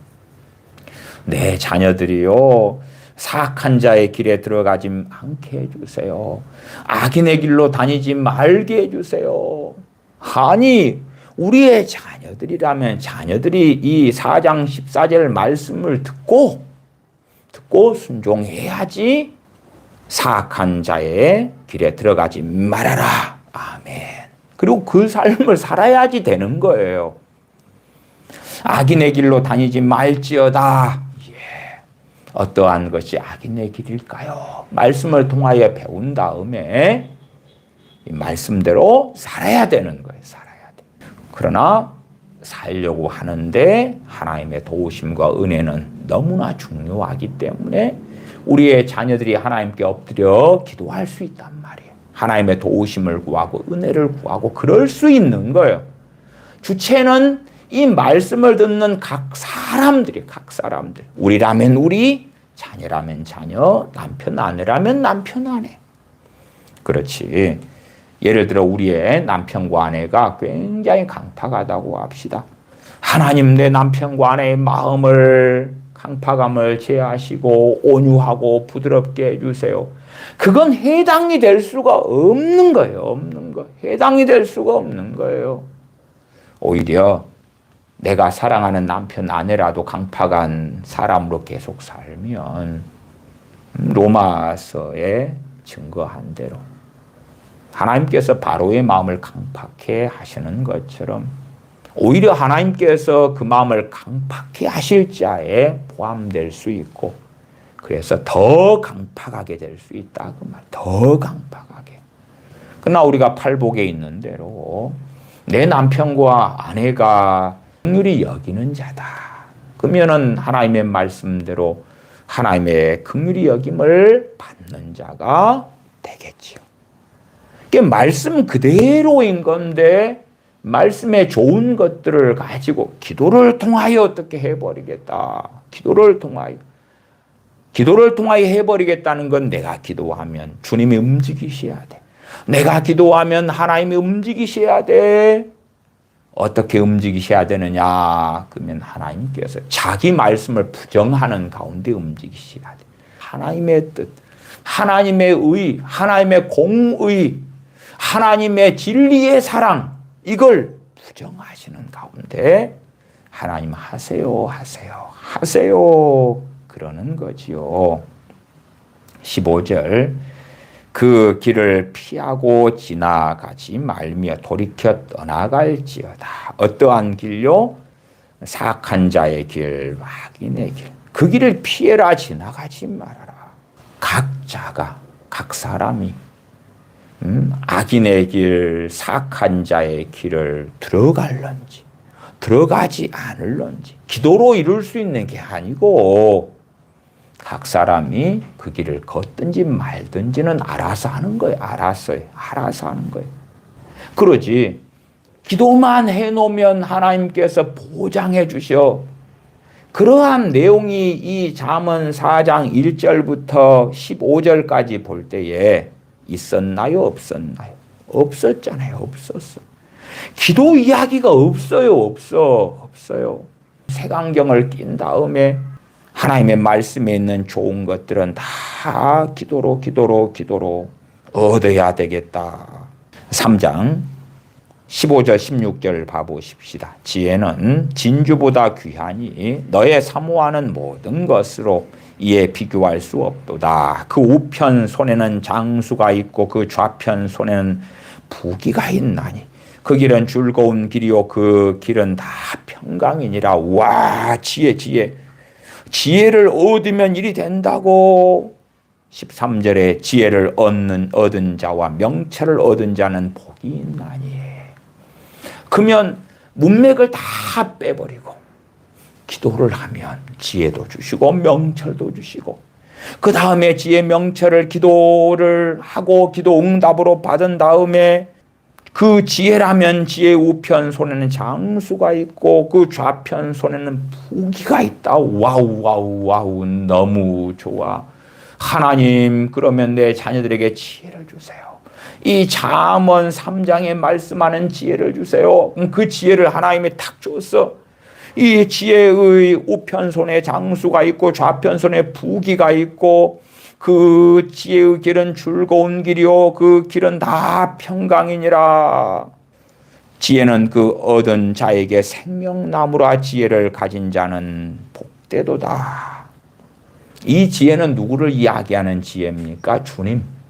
내 자녀들이요 사악한 자의 길에 들어가지 않게 해주세요. 악인의 길로 다니지 말게 해주세요. 아니, 우리의 자녀들이라면 자녀들이 이 4장 14절 말씀을 듣고 순종해야지 사악한 자의 길에 들어가지 말아라. 아멘. 그리고 그 삶을 살아야지 되는 거예요. 악인의 길로 다니지 말지어다. 어떠한 것이 악인의 길일까요? 말씀을 통하여 배운 다음에 이 말씀대로 살아야 되는 거예요. 살아야 돼. 그러나 살려고 하는데 하나님의 도우심과 은혜는 너무나 중요하기 때문에 우리의 자녀들이 하나님께 엎드려 기도할 수 있단 말이에요. 하나님의 도우심을 구하고 은혜를 구하고 그럴 수 있는 거예요. 주체는 이 말씀을 듣는 각 사람들, 우리라면 우리, 자녀라면 자녀, 남편, 아내라면 남편, 아내. 그렇지. 예를 들어 우리의 남편과 아내가 굉장히 강팍하다고 합시다. 하나님 내 남편과 아내의 마음을, 강팍함을 제하시고 온유하고 부드럽게 해주세요. 그건 해당이 될 수가 없는 거예요. 해당이 될 수가 없는 거예요. 오히려 내가 사랑하는 남편, 아내라도 강팍한 사람으로 계속 살면 로마서에 증거한 대로 하나님께서 바로의 마음을 강팍해 하시는 것처럼 오히려 하나님께서 그 마음을 강팍해 하실 자에 포함될 수 있고 그래서 더 강팍하게 될 수 있다. 그 말. 더 강팍하게. 그러나 우리가 팔복에 있는 대로 내 남편과 아내가 긍휼히 여기는 자다. 그러면은 하나님의 말씀대로 하나님의 긍휼히 여김을 받는 자가 되겠지요. 이게 말씀 그대로인 건데 말씀의 좋은 것들을 가지고 기도를 통하여 어떻게 해버리겠다. 기도를 통하여 해버리겠다는 건 내가 기도하면 주님이 움직이셔야 돼. 내가 기도하면 하나님이 움직이셔야 돼. 어떻게 움직이셔야 되느냐? 그러면 하나님께서 자기 말씀을 부정하는 가운데 움직이셔야 돼. 하나님의 뜻, 하나님의 의, 하나님의 공의, 하나님의 진리의 사랑, 이걸 부정하시는 가운데 하나님 하세요, 하세요, 하세요 그러는 거지요. 15절 그 길을 피하고 지나가지 말며 돌이켜 떠나갈지어다. 어떠한 길요? 사악한 자의 길, 악인의 길. 그 길을 피해라, 지나가지 말아라. 각자가, 각 사람이 악인의 길, 사악한 자의 길을 들어갈런지 들어가지 않을런지 기도로 이룰 수 있는 게 아니고 각 사람이 그 길을 걷든지 말든지는 알아서 하는 거예요. 알아서 하는 거예요. 그러지 기도만 해놓으면 하나님께서 보장해 주셔. 그러한 내용이 이 잠언 4장 1절부터 15절까지 볼 때에 있었나요? 없었나요? 없었잖아요. 없었어. 기도 이야기가 없어요. 없어요. 색안경을 낀 다음에 하나님의 말씀에 있는 좋은 것들은 다 기도로 얻어야 되겠다. 3장 15절 16절 봐보십시다. 지혜는 진주보다 귀하니 너의 사모하는 모든 것으로 이에 비교할 수 없도다. 그 우편 손에는 장수가 있고 그 좌편 손에는 부귀가 있나니 그 길은 즐거운 길이요 그 길은 다 평강이니라. 와, 지혜를 얻으면 일이 된다고. 13절에 지혜를 얻은 자와 명철을 얻은 자는 복이 있나니. 그러면 문맥을 다 빼버리고 기도를 하면 지혜도 주시고 명철도 주시고 그 다음에 지혜 명철을 기도를 하고 기도 응답으로 받은 다음에 그 지혜라면 지혜 우편 손에는 장수가 있고 그 좌편 손에는 부귀가 있다. 와우 너무 좋아. 하나님 그러면 내 자녀들에게 지혜를 주세요. 이 잠언 3장에 말씀하는 지혜를 주세요. 그 지혜를 하나님이 탁 줬어. 이 지혜의 우편손에 장수가 있고 좌편손에 부귀가 있고 그 지혜의 길은 즐거운 길이요 그 길은 다 평강이니라. 지혜는 그 얻은 자에게 생명나무라. 지혜를 가진 자는 복되도다. 이 지혜는 누구를 이야기하는 지혜입니까?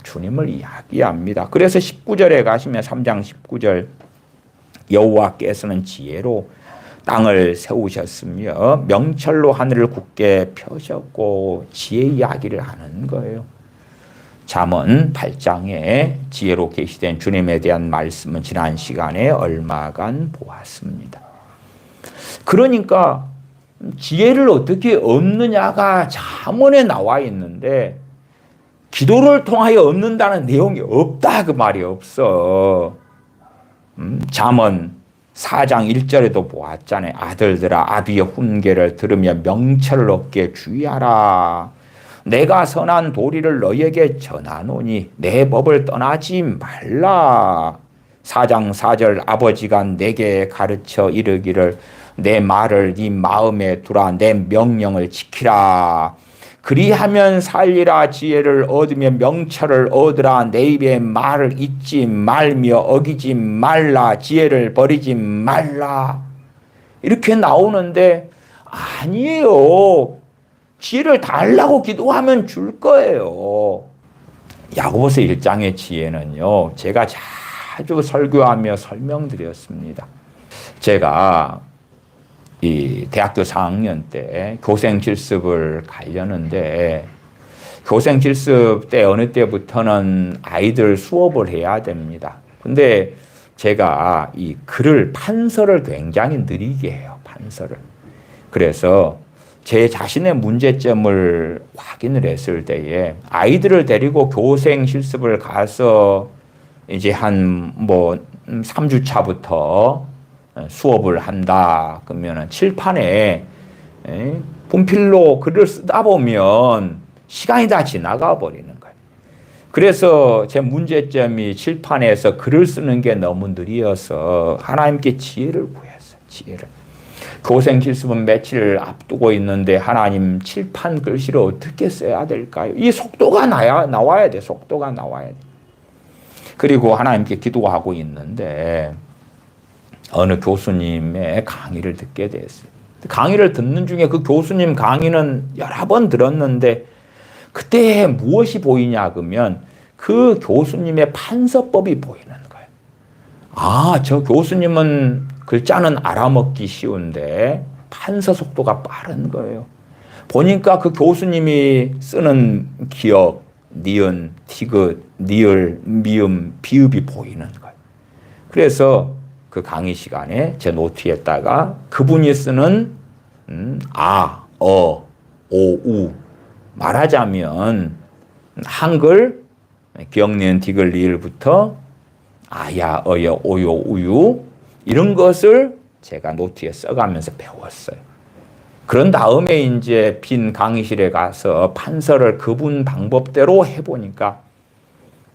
주님을 이야기합니다. 그래서 19절에 가시면 3장 19절 여호와께서는 지혜로 땅을 세우셨으며 명철로 하늘을 굳게 펴셨고 지혜 이야기를 하는 거예요. 잠언 8장에 지혜로 계시된 주님에 대한 말씀은 지난 시간에 얼마간 보았습니다. 그러니까 지혜를 어떻게 얻느냐가 잠언에 나와 있는데 기도를 통하여 얻는다는 내용이 없다 그 말이 없어. 잠언 4장 1절에도 보았잖아요. 아들들아 아비의 훈계를 들으며 명철을 얻게 주의하라. 내가 선한 도리를 너에게 전하노니 내 법을 떠나지 말라. 4장 4절 아버지가 내게 가르쳐 이르기를 내 말을 네 마음에 두라. 내 명령을 지키라. 그리하면 살리라. 지혜를 얻으며 명철을 얻으라. 내 입에 말을 잊지 말며 어기지 말라. 지혜를 버리지 말라. 이렇게 나오는데 아니에요. 지혜를 달라고 기도하면 줄 거예요. 야고보서 1장의 지혜는요. 제가 자주 설교하며 설명드렸습니다. 제가 이 대학교 4학년 때 교생 실습을 가려는데 교생 실습 때 어느 때부터는 아이들 수업을 해야 됩니다. 근데 제가 이 글을 판서를 굉장히 느리게 해요. 판서를. 그래서 제 자신의 문제점을 확인을 했을 때에 아이들을 데리고 교생 실습을 가서 이제 한 3주차부터 수업을 한다. 그러면 칠판에 분필로 글을 쓰다 보면 시간이 다 지나가 버리는 거예요. 그래서 제 문제점이 칠판에서 글을 쓰는 게 너무 느려서 하나님께 지혜를 구했어요. 교생 실습은 며칠 앞두고 있는데 하나님 칠판 글씨를 어떻게 써야 될까요? 이 속도가 나와야 돼. 속도가 나와야 돼. 그리고 하나님께 기도하고 있는데 어느 교수님의 강의를 듣게 됐어요. 강의를 듣는 중에 그 교수님 강의는 여러 번 들었는데 그때 무엇이 보이냐 그러면 그 교수님의 판서법이 보이는 거예요. 아, 저 교수님은 글자는 알아먹기 쉬운데 판서 속도가 빠른 거예요. 보니까 그 교수님이 쓰는 기역, 니은, 티귿, 니을, 미음, 비읍이 보이는 거예요. 그래서 그 강의 시간에 제 노트에다가 그분이 쓰는 아, 어, 오, 우 말하자면 한글 기역, 니은, 티귿, 리을부터 아야, 어여, 오요, 우유 이런 것을 제가 노트에 써가면서 배웠어요. 그런 다음에 이제 빈 강의실에 가서 판서를 그분 방법대로 해보니까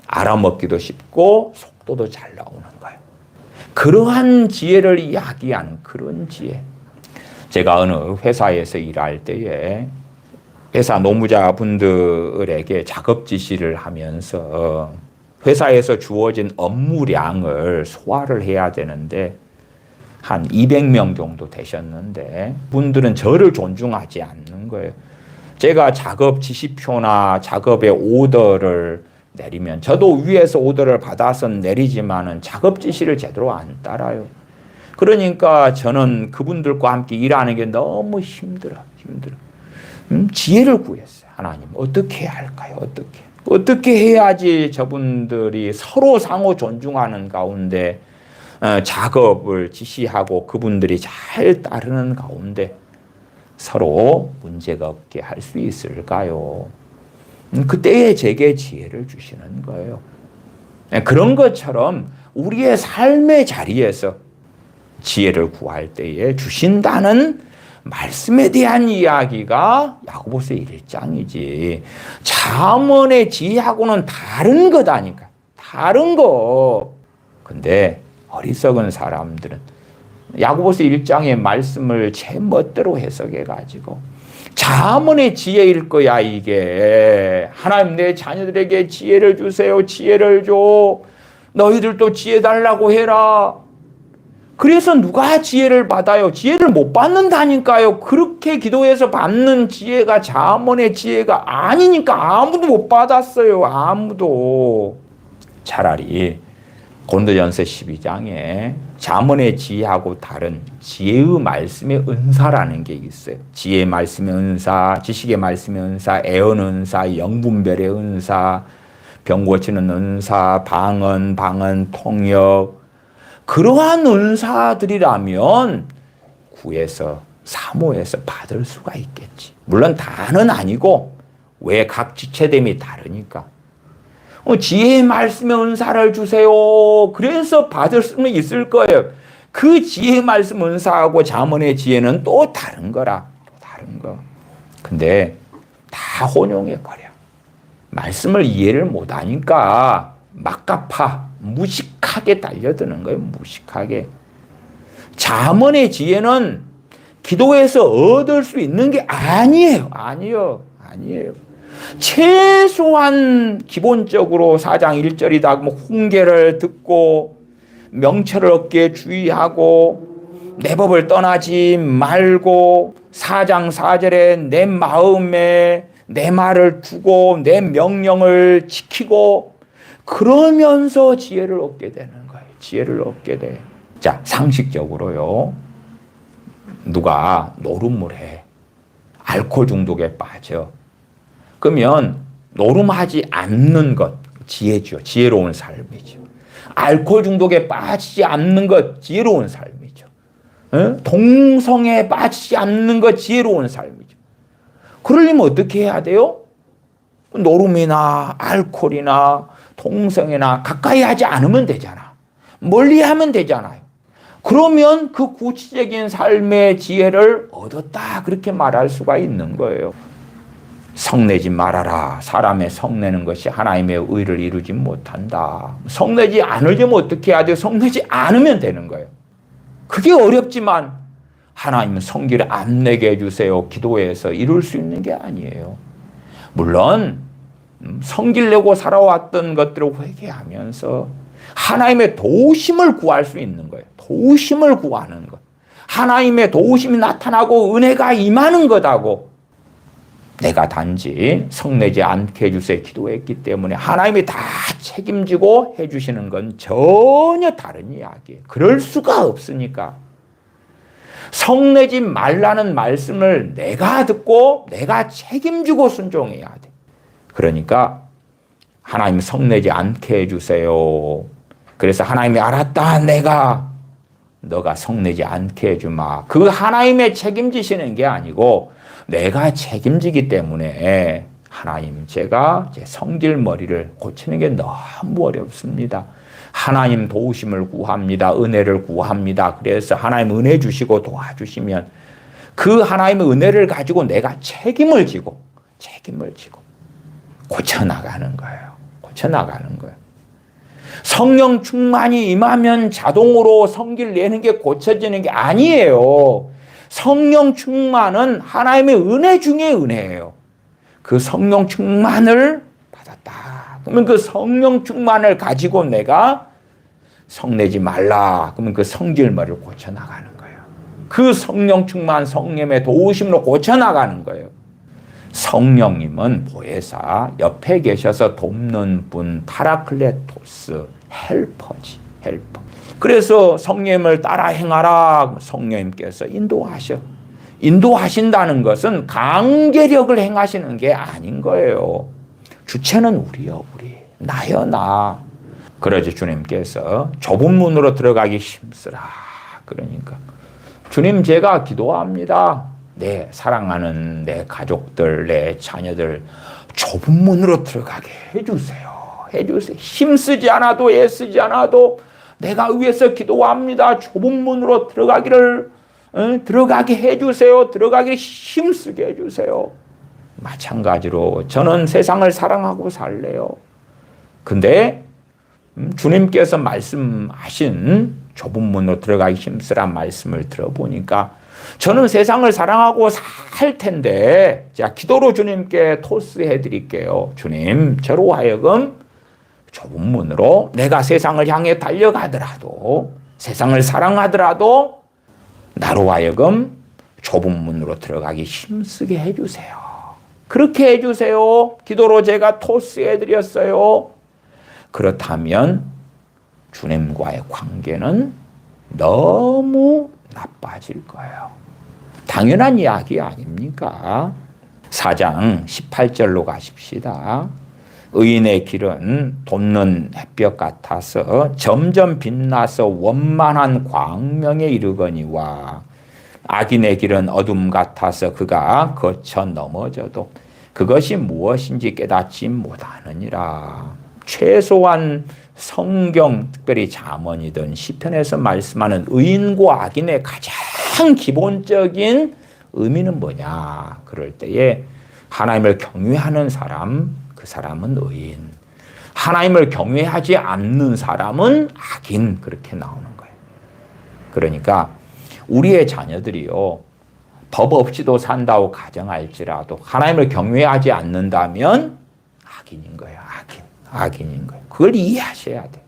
알아먹기도 쉽고 속도도 잘 나오는 거예요. 그러한 지혜를 이야기하는 그런 지혜. 제가 어느 회사에서 일할 때에 회사 노무자분들에게 작업 지시를 하면서 회사에서 주어진 업무량을 소화를 해야 되는데 한 200명 정도 되셨는데 분들은 저를 존중하지 않는 거예요. 제가 작업 지시표나 작업의 오더를 내리면 저도 위에서 오더를 받아서 내리지만은 작업 지시를 제대로 안 따라요. 그러니까 저는 그분들과 함께 일하는 게 너무 힘들어. 지혜를 구했어요. 하나님 어떻게 해야 할까요? 어떻게 해야지 저분들이 서로 상호 존중하는 가운데 작업을 지시하고 그분들이 잘 따르는 가운데 서로 문제가 없게 할 수 있을까요? 그때에 제게 지혜를 주시는 거예요. 그런 것처럼 우리의 삶의 자리에서 지혜를 구할 때에 주신다는 말씀에 대한 이야기가 야고보서 1장이지. 잠언의 지혜하고는 다른 거다니까. 다른 거. 근데 어리석은 사람들은 야고보서 1장의 말씀을 제 멋대로 해석해가지고 잠언의 지혜일 거야 이게. 하나님 내 자녀들에게 지혜를 주세요. 지혜를 줘. 너희들도 지혜 달라고 해라. 그래서 누가 지혜를 받아요? 지혜를 못 받는다니까요. 그렇게 기도해서 받는 지혜가 잠언의 지혜가 아니니까 아무도 못 받았어요. 아무도. 차라리 고린도전서 12장에 잠언의 지혜하고 다른 지혜의 말씀의 은사라는 게 있어요. 지혜의 말씀의 은사, 지식의 말씀의 은사, 애언 은사, 영분별의 은사, 병 고치는 은사, 방언, 통역. 그러한 은사들이라면 구해서 사모해서 받을 수가 있겠지. 물론 다는 아니고 왜 각 지체됨이 다르니까. 지혜의 말씀의 은사를 주세요. 그래서 받을 수는 있을 거예요. 그 지혜의 말씀 은사하고 잠언의 지혜는 또 다른 거라. 다른 거. 근데 다 혼용해버려. 말씀을 이해를 못하니까 막가파 무식하게 달려드는 거예요. 무식하게. 잠언의 지혜는 기도에서 얻을 수 있는 게 아니에요. 아니에요. 최소한 기본적으로 4장 1절이다. 뭐 훈계를 듣고 명철을 얻게 주의하고 내 법을 떠나지 말고 4장 4절에 내 마음에 내 말을 두고 내 명령을 지키고 그러면서 지혜를 얻게 되는 거예요. 지혜를 얻게 돼. 자, 상식적으로요. 누가 노름물에 알코올 중독에 빠져. 그러면 노름하지 않는 것 지혜죠. 지혜로운 삶이죠. 알코올 중독에 빠지지 않는 것 지혜로운 삶이죠. 동성에 빠지지 않는 것 지혜로운 삶이죠. 그러려면 어떻게 해야 돼요? 노름이나 알코올이나 동성애나 가까이 하지 않으면 되잖아. 멀리 하면 되잖아요. 그러면 그 구체적인 삶의 지혜를 얻었다. 그렇게 말할 수가 있는 거예요. 성내지 말아라. 사람의 성내는 것이 하나님의 의를 이루지 못한다. 성내지 않으려면 어떻게 해야 돼요? 성내지 않으면 되는 거예요. 그게 어렵지만 하나님 성기를 안 내게 해주세요. 기도해서 이룰 수 있는 게 아니에요. 물론 성기를 내고 살아왔던 것들을 회개하면서 하나님의 도우심을 구할 수 있는 거예요. 도우심을 구하는 것. 하나님의 도우심이 나타나고 은혜가 임하는 것하고 내가 단지 성내지 않게 해주세요 기도했기 때문에 하나님이 다 책임지고 해주시는 건 전혀 다른 이야기예요. 그럴 수가 없으니까. 성내지 말라는 말씀을 내가 듣고 내가 책임지고 순종해야 돼. 그러니까 하나님 성내지 않게 해주세요. 그래서 하나님이 알았다 너가 성내지 않게 해주마. 그 하나님의 책임지시는 게 아니고 내가 책임지기 때문에 하나님 제가 제 성질머리를 고치는 게 너무 어렵습니다. 하나님 도우심을 구합니다. 은혜를 구합니다. 그래서 하나님 은혜 주시고 도와주시면 그 하나님의 은혜를 가지고 내가 책임을 지고 고쳐나가는 거예요. 고쳐나가는 거예요. 성령 충만이 임하면 자동으로 성기를 내는 게 고쳐지는 게 아니에요. 성령 충만은 하나님의 은혜 중에 은혜예요. 그 성령 충만을 받았다. 그러면 그 성령 충만을 가지고 내가 성내지 말라. 그러면 그 성질머리를 고쳐나가는 거예요. 그 성령 충만 성령의 도우심으로 고쳐나가는 거예요. 성령님은 보혜사, 옆에 계셔서 돕는 분, 파라클레토스, 헬퍼지, 헬퍼. 그래서 성령님을 따라 행하라. 성령님께서 인도하신다는 것은 강제력을 행하시는 게 아닌 거예요. 주체는 우리요, 우리. 나요, 나. 그러지 주님께서 좁은 문으로 들어가기 힘쓰라. 그러니까 주님 제가 기도합니다. 내 사랑하는 내 가족들, 내 자녀들 좁은 문으로 들어가게 해주세요. 힘쓰지 않아도 애쓰지 않아도 내가 위해서 기도합니다. 좁은 문으로 들어가게 해주세요. 들어가게 힘쓰게 해주세요. 마찬가지로 저는 세상을 사랑하고 살래요. 근데 주님께서 말씀하신 좁은 문으로 들어가기 힘쓰란 말씀을 들어보니까 저는 세상을 사랑하고 살 텐데 자 기도로 주님께 토스해 드릴게요. 주님 저로 하여금 좁은 문으로 내가 세상을 향해 달려가더라도 세상을 사랑하더라도 나로 하여금 좁은 문으로 들어가기 힘쓰게 해주세요. 그렇게 해주세요. 기도로 제가 토스해 드렸어요. 그렇다면 주님과의 관계는 너무 나빠질 거예요. 당연한 이야기 아닙니까? 4장 18절로 가십시다. 의인의 길은 돋는 햇볕 같아서 점점 빛나서 원만한 광명에 이르거니와 악인의 길은 어둠 같아서 그가 거쳐 넘어져도 그것이 무엇인지 깨닫지 못하느니라. 최소한 성경 특별히 잠언이든 시편에서 말씀하는 의인과 악인의 가장 기본적인 의미는 뭐냐? 그럴 때에 하나님을 경외하는 사람, 그 사람은 의인. 하나님을 경외하지 않는 사람은 악인. 그렇게 나오는 거예요. 그러니까 우리의 자녀들이요. 법 없이도 산다고 가정할지라도 하나님을 경외하지 않는다면 악인인 거예요. 악인인 거예요. 그걸 이해하셔야 돼요.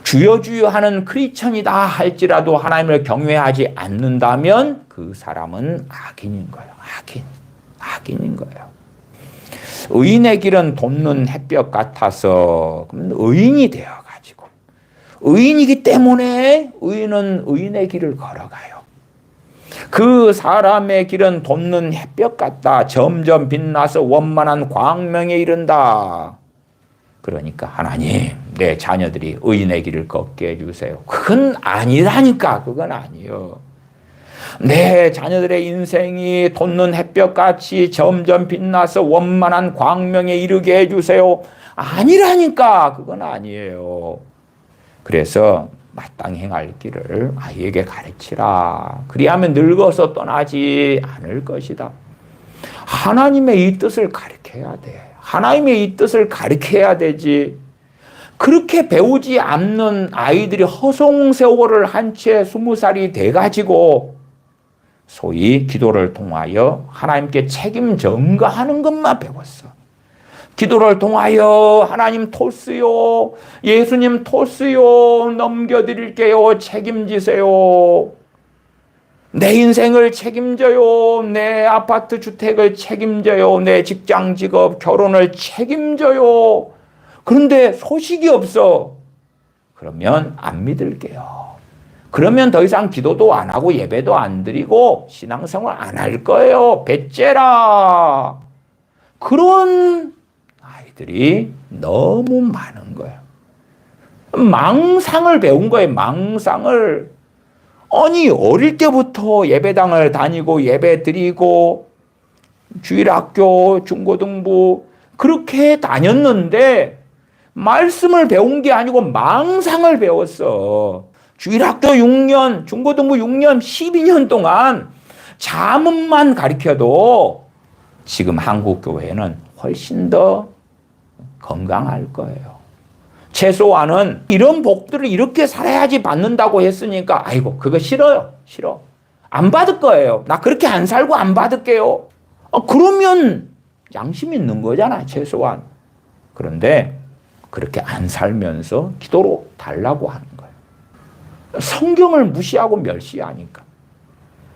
주여 주여 하는 크리스천이다 할지라도 하나님을 경외하지 않는다면 그 사람은 악인인 거예요. 악인인 거예요. 의인의 길은 돋는 햇볕 같아서 그러면 의인이 되어가지고 의인이기 때문에 의인은 의인의 길을 걸어가요. 그 사람의 길은 돋는 햇볕 같다. 점점 빛나서 원만한 광명에 이른다. 그러니까 하나님 내 자녀들이 의인의 길을 걷게 해주세요. 그건 아니라니까. 그건 아니요. 내 자녀들의 인생이 돋는 햇볕같이 점점 빛나서 원만한 광명에 이르게 해주세요. 아니라니까. 그건 아니에요. 그래서 마땅히 행할 길을 아이에게 가르치라. 그리하면 늙어서 떠나지 않을 것이다. 하나님의 이 뜻을 가르쳐야 돼. 하나님의 이 뜻을 가르쳐야 되지. 그렇게 배우지 않는 아이들이 허송세월을 한 채 20살이 돼가지고 소위 기도를 통하여 하나님께 책임 전가하는 것만 배웠어. 기도를 통하여 하나님 토스요, 예수님 토스요, 넘겨드릴게요, 책임지세요. 내 인생을 책임져요, 내 아파트 주택을 책임져요, 내 직장 직업 결혼을 책임져요. 그런데 소식이 없어. 그러면 안 믿을게요. 그러면 더 이상 기도도 안 하고 예배도 안 드리고 신앙생활 안 할 거예요. 배째라. 그런 아이들이 너무 많은 거예요. 망상을 배운 거예요. 망상을. 아니 어릴 때부터 예배당을 다니고 예배 드리고 주일학교, 중고등부 그렇게 다녔는데 말씀을 배운 게 아니고 망상을 배웠어. 주일학교 6년, 중고등부 6년, 12년 동안 자문만 가르쳐도 지금 한국 교회는 훨씬 더 건강할 거예요. 최소한은 이런 복들을 이렇게 살아야지 받는다고 했으니까 아이고 그거 싫어요. 싫어. 안 받을 거예요. 나 그렇게 안 살고 안 받을게요. 그러면 양심 있는 거잖아 최소한. 그런데 그렇게 안 살면서 기도로 달라고 하는 거예요. 성경을 무시하고 멸시하니까.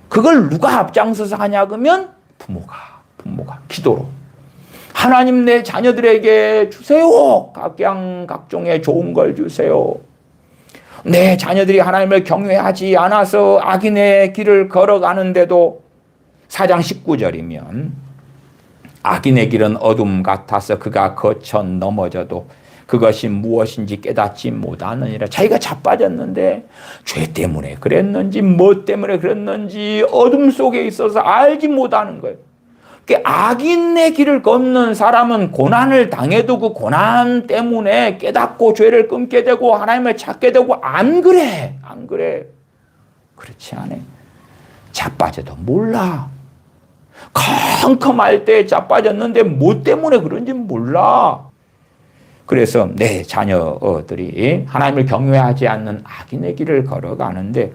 그걸 누가 앞장서서 하냐 그러면 부모가 기도로. 하나님 내 자녀들에게 주세요. 각종의 좋은 걸 주세요. 내 자녀들이 하나님을 경외하지 않아서 악인의 길을 걸어가는데도 4장 19절이면 악인의 길은 어둠 같아서 그가 거쳐 넘어져도 그것이 무엇인지 깨닫지 못하느니라. 자기가 자빠졌는데 죄 때문에 그랬는지 뭐 때문에 그랬는지 어둠 속에 있어서 알지 못하는 거예요. 악인의 길을 걷는 사람은 고난을 당해도 그 고난 때문에 깨닫고 죄를 끊게 되고 하나님을 찾게 되고 안 그래. 그렇지 않아. 자빠져도 몰라. 컴컴할 때 자빠졌는데 뭐 때문에 그런지 몰라. 그래서 내 자녀들이 하나님을 경외하지 않는 악인의 길을 걸어가는데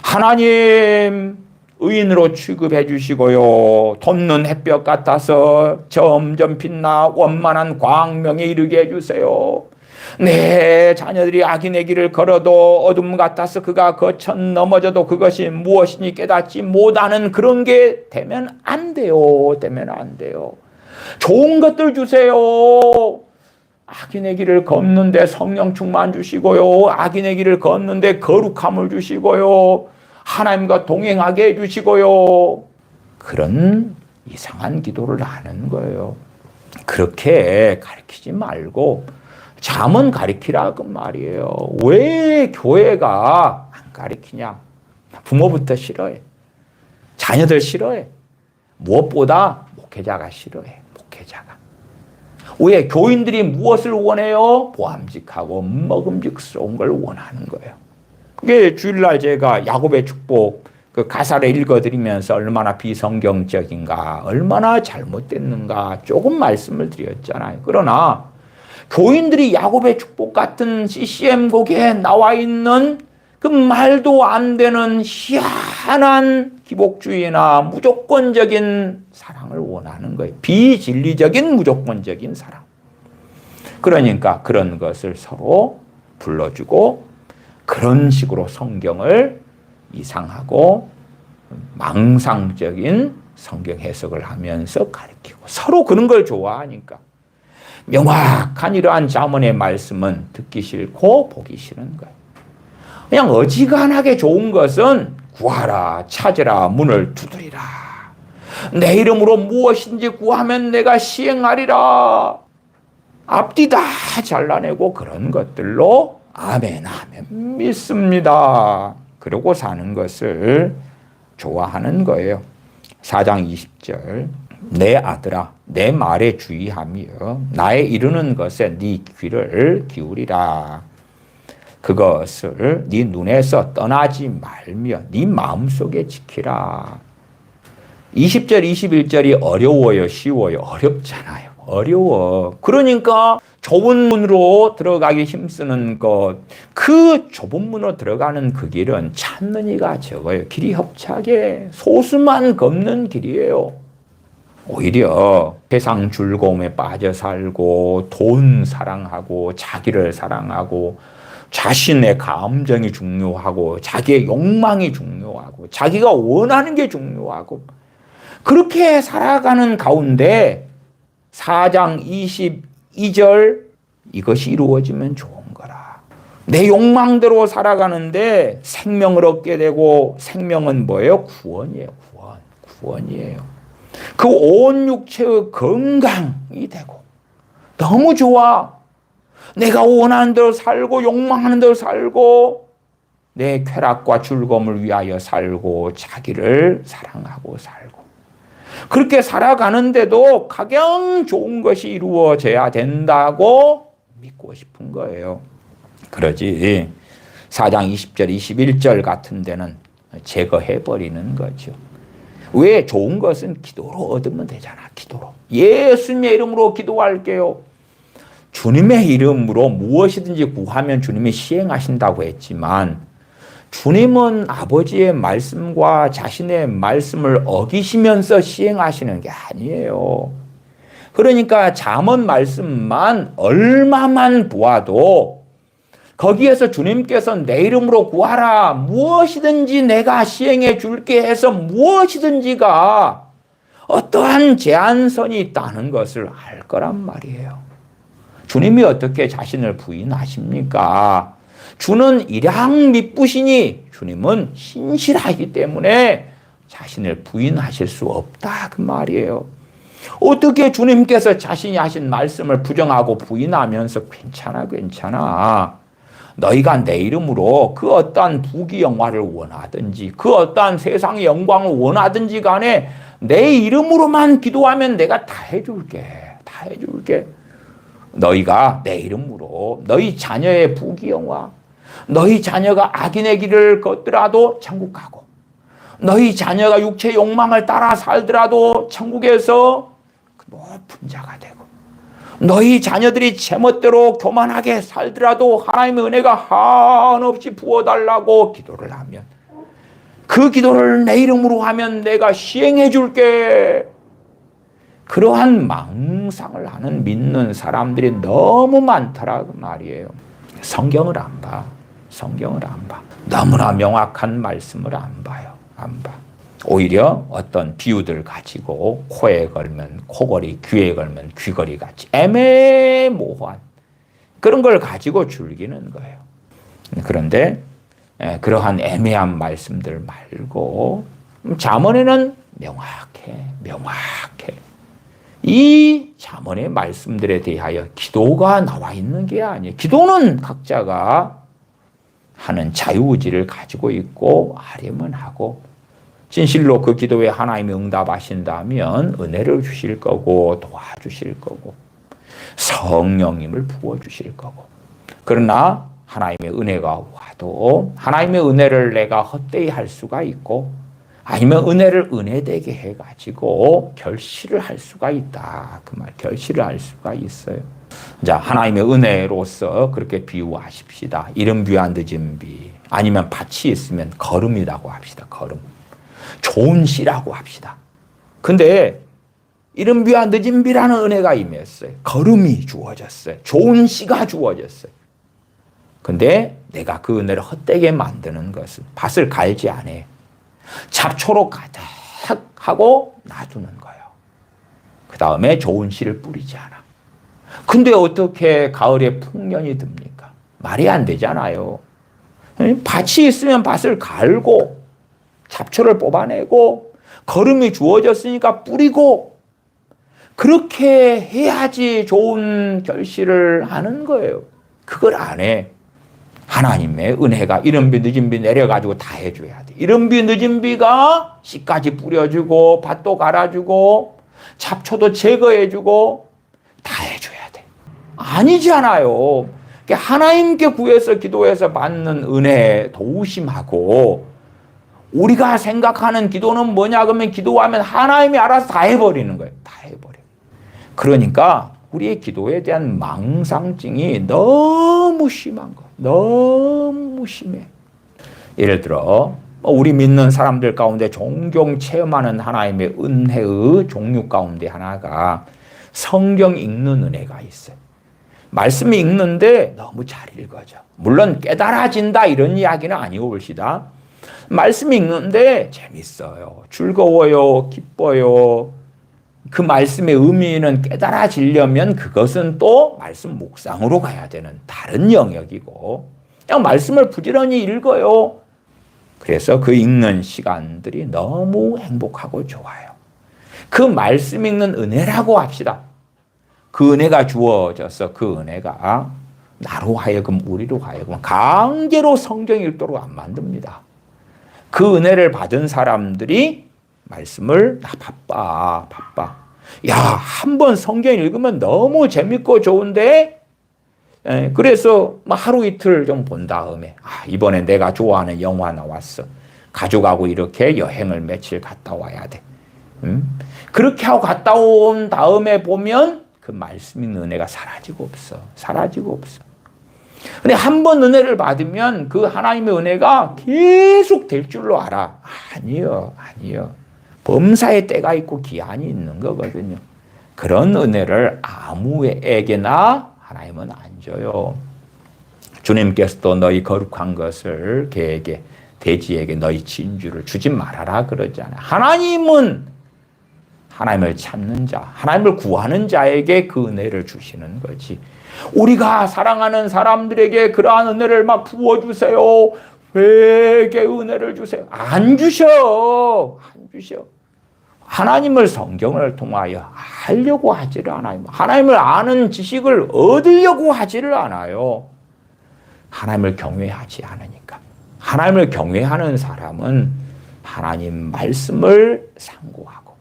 하나님 의인으로 취급해 주시고요. 돋는 햇볕 같아서 점점 빛나 원만한 광명에 이르게 해주세요. 내 자녀들이 악인의 길을 걸어도 어둠 같아서 그가 거쳐 넘어져도 그것이 무엇이니 깨닫지 못하는 그런 게 되면 안 돼요. 좋은 것들 주세요. 악인의 길을 걷는데 성령 충만 주시고요. 악인의 길을 걷는데 거룩함을 주시고요. 하나님과 동행하게 해주시고요. 그런 이상한 기도를 하는 거예요. 그렇게 가르치지 말고 잠은 가르치라 그 말이에요. 왜 교회가 안 가르치냐? 부모부터 싫어해. 자녀들 싫어해. 무엇보다 목회자가 싫어해. 왜 교인들이 무엇을 원해요? 보암직하고 먹음직스러운 걸 원하는 거예요. 그게 주일날 제가 야곱의 축복 그 가사를 읽어드리면서 얼마나 비성경적인가, 얼마나 잘못됐는가 조금 말씀을 드렸잖아요. 그러나 교인들이 야곱의 축복 같은 CCM 곡에 나와 있는 그 말도 안 되는 희한한 기복주의나 무조건적인 사랑을 원하는 거예요. 비진리적인 무조건적인 사랑. 그러니까 그런 것을 서로 불러주고 그런 식으로 성경을 이상하고 망상적인 성경 해석을 하면서 가르치고 서로 그런 걸 좋아하니까 명확한 이러한 잠언의 말씀은 듣기 싫고 보기 싫은 거예요. 그냥 어지간하게 좋은 것은 구하라, 찾으라, 문을 두드리라. 내 이름으로 무엇인지 구하면 내가 시행하리라. 앞뒤 다 잘라내고 그런 것들로 아멘 믿습니다. 그러고 사는 것을 좋아하는 거예요. 4장 20절 내 아들아 내 말에 주의하며 나의 이르는 것에 네 귀를 기울이라. 그것을 네 눈에서 떠나지 말며 네 마음속에 지키라. 20절 21절이 어려워요 쉬워요? 어렵잖아요. 어려워. 그러니까 좁은 문으로 들어가기 힘쓰는 것, 그 좁은 문으로 들어가는 그 길은 찾는 이가 적어요. 길이 협착해. 소수만 걷는 길이에요. 오히려 세상 즐거움에 빠져 살고 돈 사랑하고 자기를 사랑하고 자신의 감정이 중요하고 자기의 욕망이 중요하고 자기가 원하는 게 중요하고 그렇게 살아가는 가운데 4장 22절 이것이 이루어지면 좋은 거라. 내 욕망대로 살아가는데 생명을 얻게 되고 생명은 뭐예요? 구원이에요. 구원이에요. 그 온 육체의 건강이 되고 너무 좋아. 내가 원하는 대로 살고 욕망하는 대로 살고 내 쾌락과 즐거움을 위하여 살고 자기를 사랑하고 살고 그렇게 살아가는데도 가장 좋은 것이 이루어져야 된다고 믿고 싶은 거예요. 그러지 4장 20절 21절 같은 데는 제거해버리는 거죠. 왜? 좋은 것은 기도로 얻으면 되잖아. 기도로. 예수님의 이름으로 기도할게요. 주님의 이름으로 무엇이든지 구하면 주님이 시행하신다고 했지만 주님은 아버지의 말씀과 자신의 말씀을 어기시면서 시행하시는 게 아니에요. 그러니까 잠언 말씀만 얼마만 보아도 거기에서 주님께서 내 이름으로 구하라. 무엇이든지 내가 시행해 줄게 해서 무엇이든지가 어떠한 제한선이 있다는 것을 알 거란 말이에요. 주님이 어떻게 자신을 부인하십니까? 주는 일양 미쁘시니 주님은 신실하기 때문에 자신을 부인하실 수 없다 그 말이에요. 어떻게 주님께서 자신이 하신 말씀을 부정하고 부인하면서 괜찮아. 너희가 내 이름으로 그 어떠한 부귀영화를 원하든지 그 어떠한 세상의 영광을 원하든지 간에 내 이름으로만 기도하면 내가 다 해줄게. 너희가 내 이름으로 너희 자녀의 부귀영화, 너희 자녀가 악인의 길을 걷더라도 천국 가고 너희 자녀가 육체의 욕망을 따라 살더라도 천국에서 높은 자가 되고 너희 자녀들이 제멋대로 교만하게 살더라도 하나님의 은혜가 한없이 부어달라고 기도를 하면 그 기도를 내 이름으로 하면 내가 시행해 줄게. 그러한 망상을 하는 믿는 사람들이 너무 많더라 그 말이에요. 성경을 안 봐. 너무나 명확한 말씀을 안 봐요. 오히려 어떤 비유들 가지고 코에 걸면 코걸이, 귀에 걸면 귀걸이 같이 애매모호한 그런 걸 가지고 즐기는 거예요. 그런데 그러한 애매한 말씀들 말고 잠언에는 명확해. 이 잠언의 말씀들에 대하여 기도가 나와 있는 게 아니에요. 기도는 각자가 하는 자유의지를 가지고 있고 하려면 하고 진실로 그 기도에 하나님이 응답하신다면 은혜를 주실 거고 도와주실 거고 성령님을 부어주실 거고 그러나 하나님의 은혜가 와도 하나님의 은혜를 내가 헛되이 할 수가 있고 아니면 은혜를 은혜되게 해가지고 결실을 할 수가 있다. 그 말 결실을 할 수가 있어요. 자, 하나님의 은혜로서 그렇게 비유하십시다. 이른 비와 늦은 비 아니면 밭이 있으면 거름이라고 합시다. 거름. 좋은 씨라고 합시다. 근데 이른 비와 늦은 비라는 은혜가 임했어요. 거름이 주어졌어요. 좋은 씨가 주어졌어요. 근데 내가 그 은혜를 헛되게 만드는 것은 밭을 갈지 않아. 잡초로 가득 하고 놔두는 거예요. 그 다음에 좋은 씨를 뿌리지 않아. 근데 어떻게 가을에 풍년이 듭니까? 말이 안 되잖아요. 밭이 있으면 밭을 갈고 잡초를 뽑아내고 거름이 주어졌으니까 뿌리고 그렇게 해야지 좋은 결실을 하는 거예요. 그걸 안 해. 하나님의 은혜가 이른 비 늦은 비 내려가지고 다 해줘야 돼. 이른 비 늦은 비가 씨까지 뿌려주고 밭도 갈아주고 잡초도 제거해주고 다 해줘야 돼. 아니잖아요. 하나님께 구해서 기도해서 받는 은혜 도우심하고 우리가 생각하는 기도는 뭐냐 그러면 기도하면 하나님이 알아서 다 해버리는 거예요. 다 해버려. 그러니까 우리의 기도에 대한 망상증이 너무 심한 거, 너무 심해. 예를 들어 우리 믿는 사람들 가운데 종종 체험하는 하나님의 은혜의 종류 가운데 하나가 성경 읽는 은혜가 있어요. 말씀 읽는데 너무 잘 읽어져. 물론 깨달아진다 이런 이야기는 아니고 봅시다. 말씀 읽는데 재밌어요. 즐거워요. 기뻐요. 그 말씀의 의미는 깨달아지려면 그것은 또 말씀 묵상으로 가야 되는 다른 영역이고 그냥 말씀을 부지런히 읽어요. 그래서 그 읽는 시간들이 너무 행복하고 좋아요. 그 말씀 읽는 은혜라고 합시다. 그 은혜가 주어져서 그 은혜가 나로 하여금 우리로 하여금 강제로 성경 읽도록 안 만듭니다. 그 은혜를 받은 사람들이 말씀을 나 바빠. 야, 한 번 성경 읽으면 너무 재밌고 좋은데 그래서 하루 이틀 좀 본 다음에 이번에 내가 좋아하는 영화 나왔어. 가족하고 이렇게 여행을 며칠 갔다 와야 돼. 그렇게 하고 갔다 온 다음에 보면 그 말씀 있는 은혜가 사라지고 없어. 근데 한 번 은혜를 받으면 그 하나님의 은혜가 계속 될 줄로 알아. 아니요. 범사에 때가 있고 기한이 있는 거거든요. 그런 은혜를 아무에게나 하나님은 안 줘요. 주님께서도 너희 거룩한 것을 개에게 돼지에게 너희 진주를 주지 말아라 그러잖아요. 하나님은 하나님을 찾는 자, 하나님을 구하는 자에게 그 은혜를 주시는 거지. 우리가 사랑하는 사람들에게 그러한 은혜를 막 부어주세요. 회개의 은혜를 주세요. 안 주셔. 하나님을 성경을 통하여 알려고 하지를 않아요. 하나님을 아는 지식을 얻으려고 하지를 않아요. 하나님을 경외하지 않으니까. 하나님을 경외하는 사람은 하나님 말씀을 상고하고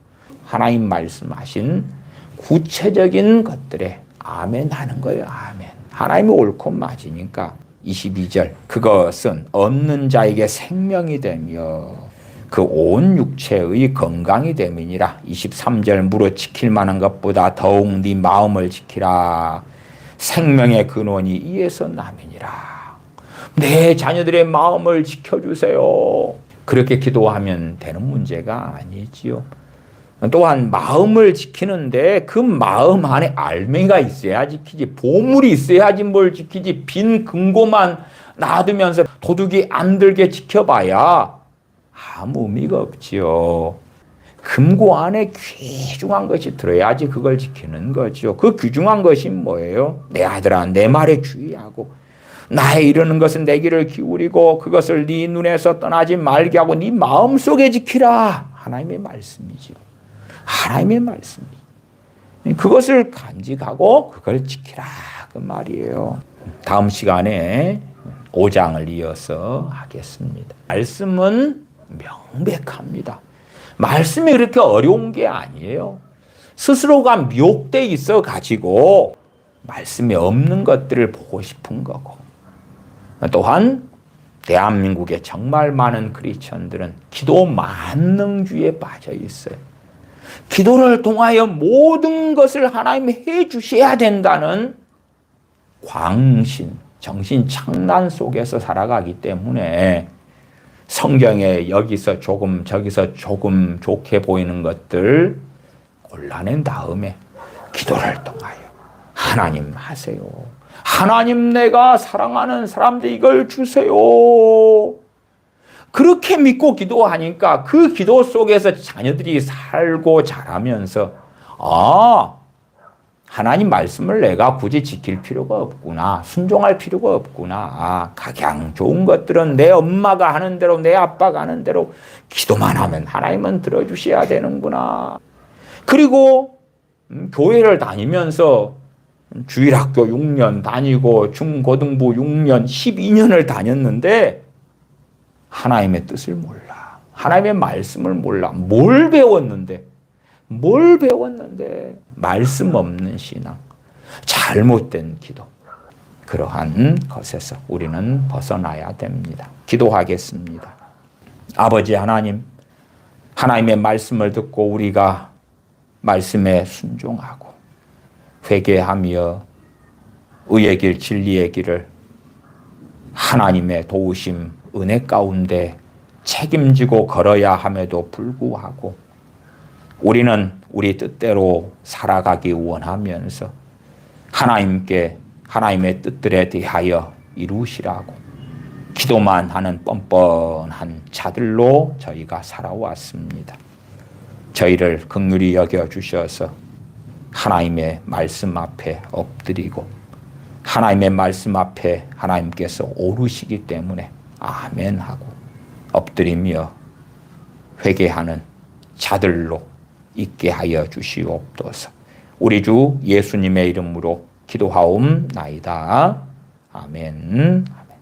하나님 말씀하신 구체적인 것들에 아멘 하는 거예요. 아멘. 하나님이 옳고 맞으니까 22절 그것은 얻는 자에게 생명이 되며 그 온 육체의 건강이 됨이니라. 23절 무릇 지킬 만한 것보다 더욱 네 마음을 지키라. 생명의 근원이 이에서 남이니라. 내 자녀들의 마음을 지켜주세요. 그렇게 기도하면 되는 문제가 아니지요. 또한 마음을 지키는데 그 마음 안에 알맹이가 있어야 지키지, 보물이 있어야지 뭘 지키지. 빈 금고만 놔두면서 도둑이 안 들게 지켜봐야 아무 의미가 없지요. 금고 안에 귀중한 것이 들어야지 그걸 지키는 거죠. 그 귀중한 것이 뭐예요? 내 아들아, 내 말에 주의하고 나의 이르는 것은 내 귀를 기울이고 그것을 네 눈에서 떠나지 말게 하고 네 마음속에 지키라. 하나님의 말씀이죠. 하나님의 말씀이죠. 그것을 간직하고 그걸 지키라 그 말이에요. 다음 시간에 5장을 이어서 하겠습니다. 말씀은 명백합니다. 말씀이 그렇게 어려운 게 아니에요. 스스로가 미혹돼 있어 가지고 말씀이 없는 것들을 보고 싶은 거고, 또한 대한민국에 정말 많은 크리스천들은 기도 만능주의에 빠져 있어요. 기도를 통하여 모든 것을 하나님이 해 주셔야 된다는 광신, 정신 창난 속에서 살아가기 때문에 성경에 여기서 조금 저기서 조금 좋게 보이는 것들 골라낸 다음에 기도를 통하여 하나님 하세요. 하나님 내가 사랑하는 사람들 이걸 주세요. 그렇게 믿고 기도하니까 그 기도 속에서 자녀들이 살고 자라면서 하나님 말씀을 내가 굳이 지킬 필요가 없구나. 순종할 필요가 없구나. 가장 좋은 것들은 내 엄마가 하는 대로 내 아빠가 하는 대로 기도만 하면 하나님은 들어주셔야 되는구나. 그리고 교회를 다니면서 주일학교 6년 다니고 중고등부 6년 12년을 다녔는데 하나님의 뜻을 몰라. 하나님의 말씀을 몰라. 뭘 배웠는데 말씀 없는 신앙, 잘못된 기도, 그러한 것에서 우리는 벗어나야 됩니다. 기도하겠습니다. 아버지 하나님, 하나님의 말씀을 듣고 우리가 말씀에 순종하고 회개하며 의의 길, 진리의 길을 하나님의 도우심, 은혜 가운데 책임지고 걸어야 함에도 불구하고 우리는 우리 뜻대로 살아가기 원하면서 하나님께 하나님의 뜻들에 대하여 이루시라고 기도만 하는 뻔뻔한 자들로 저희가 살아왔습니다. 저희를 긍휼히 여겨주셔서 하나님의 말씀 앞에 엎드리고 하나님의 말씀 앞에 하나님께서 오르시기 때문에 아멘 하고 엎드리며 회개하는 자들로 있게 하여 주시옵소서. 우리 주 예수님의 이름으로 기도하옵나이다. 아멘.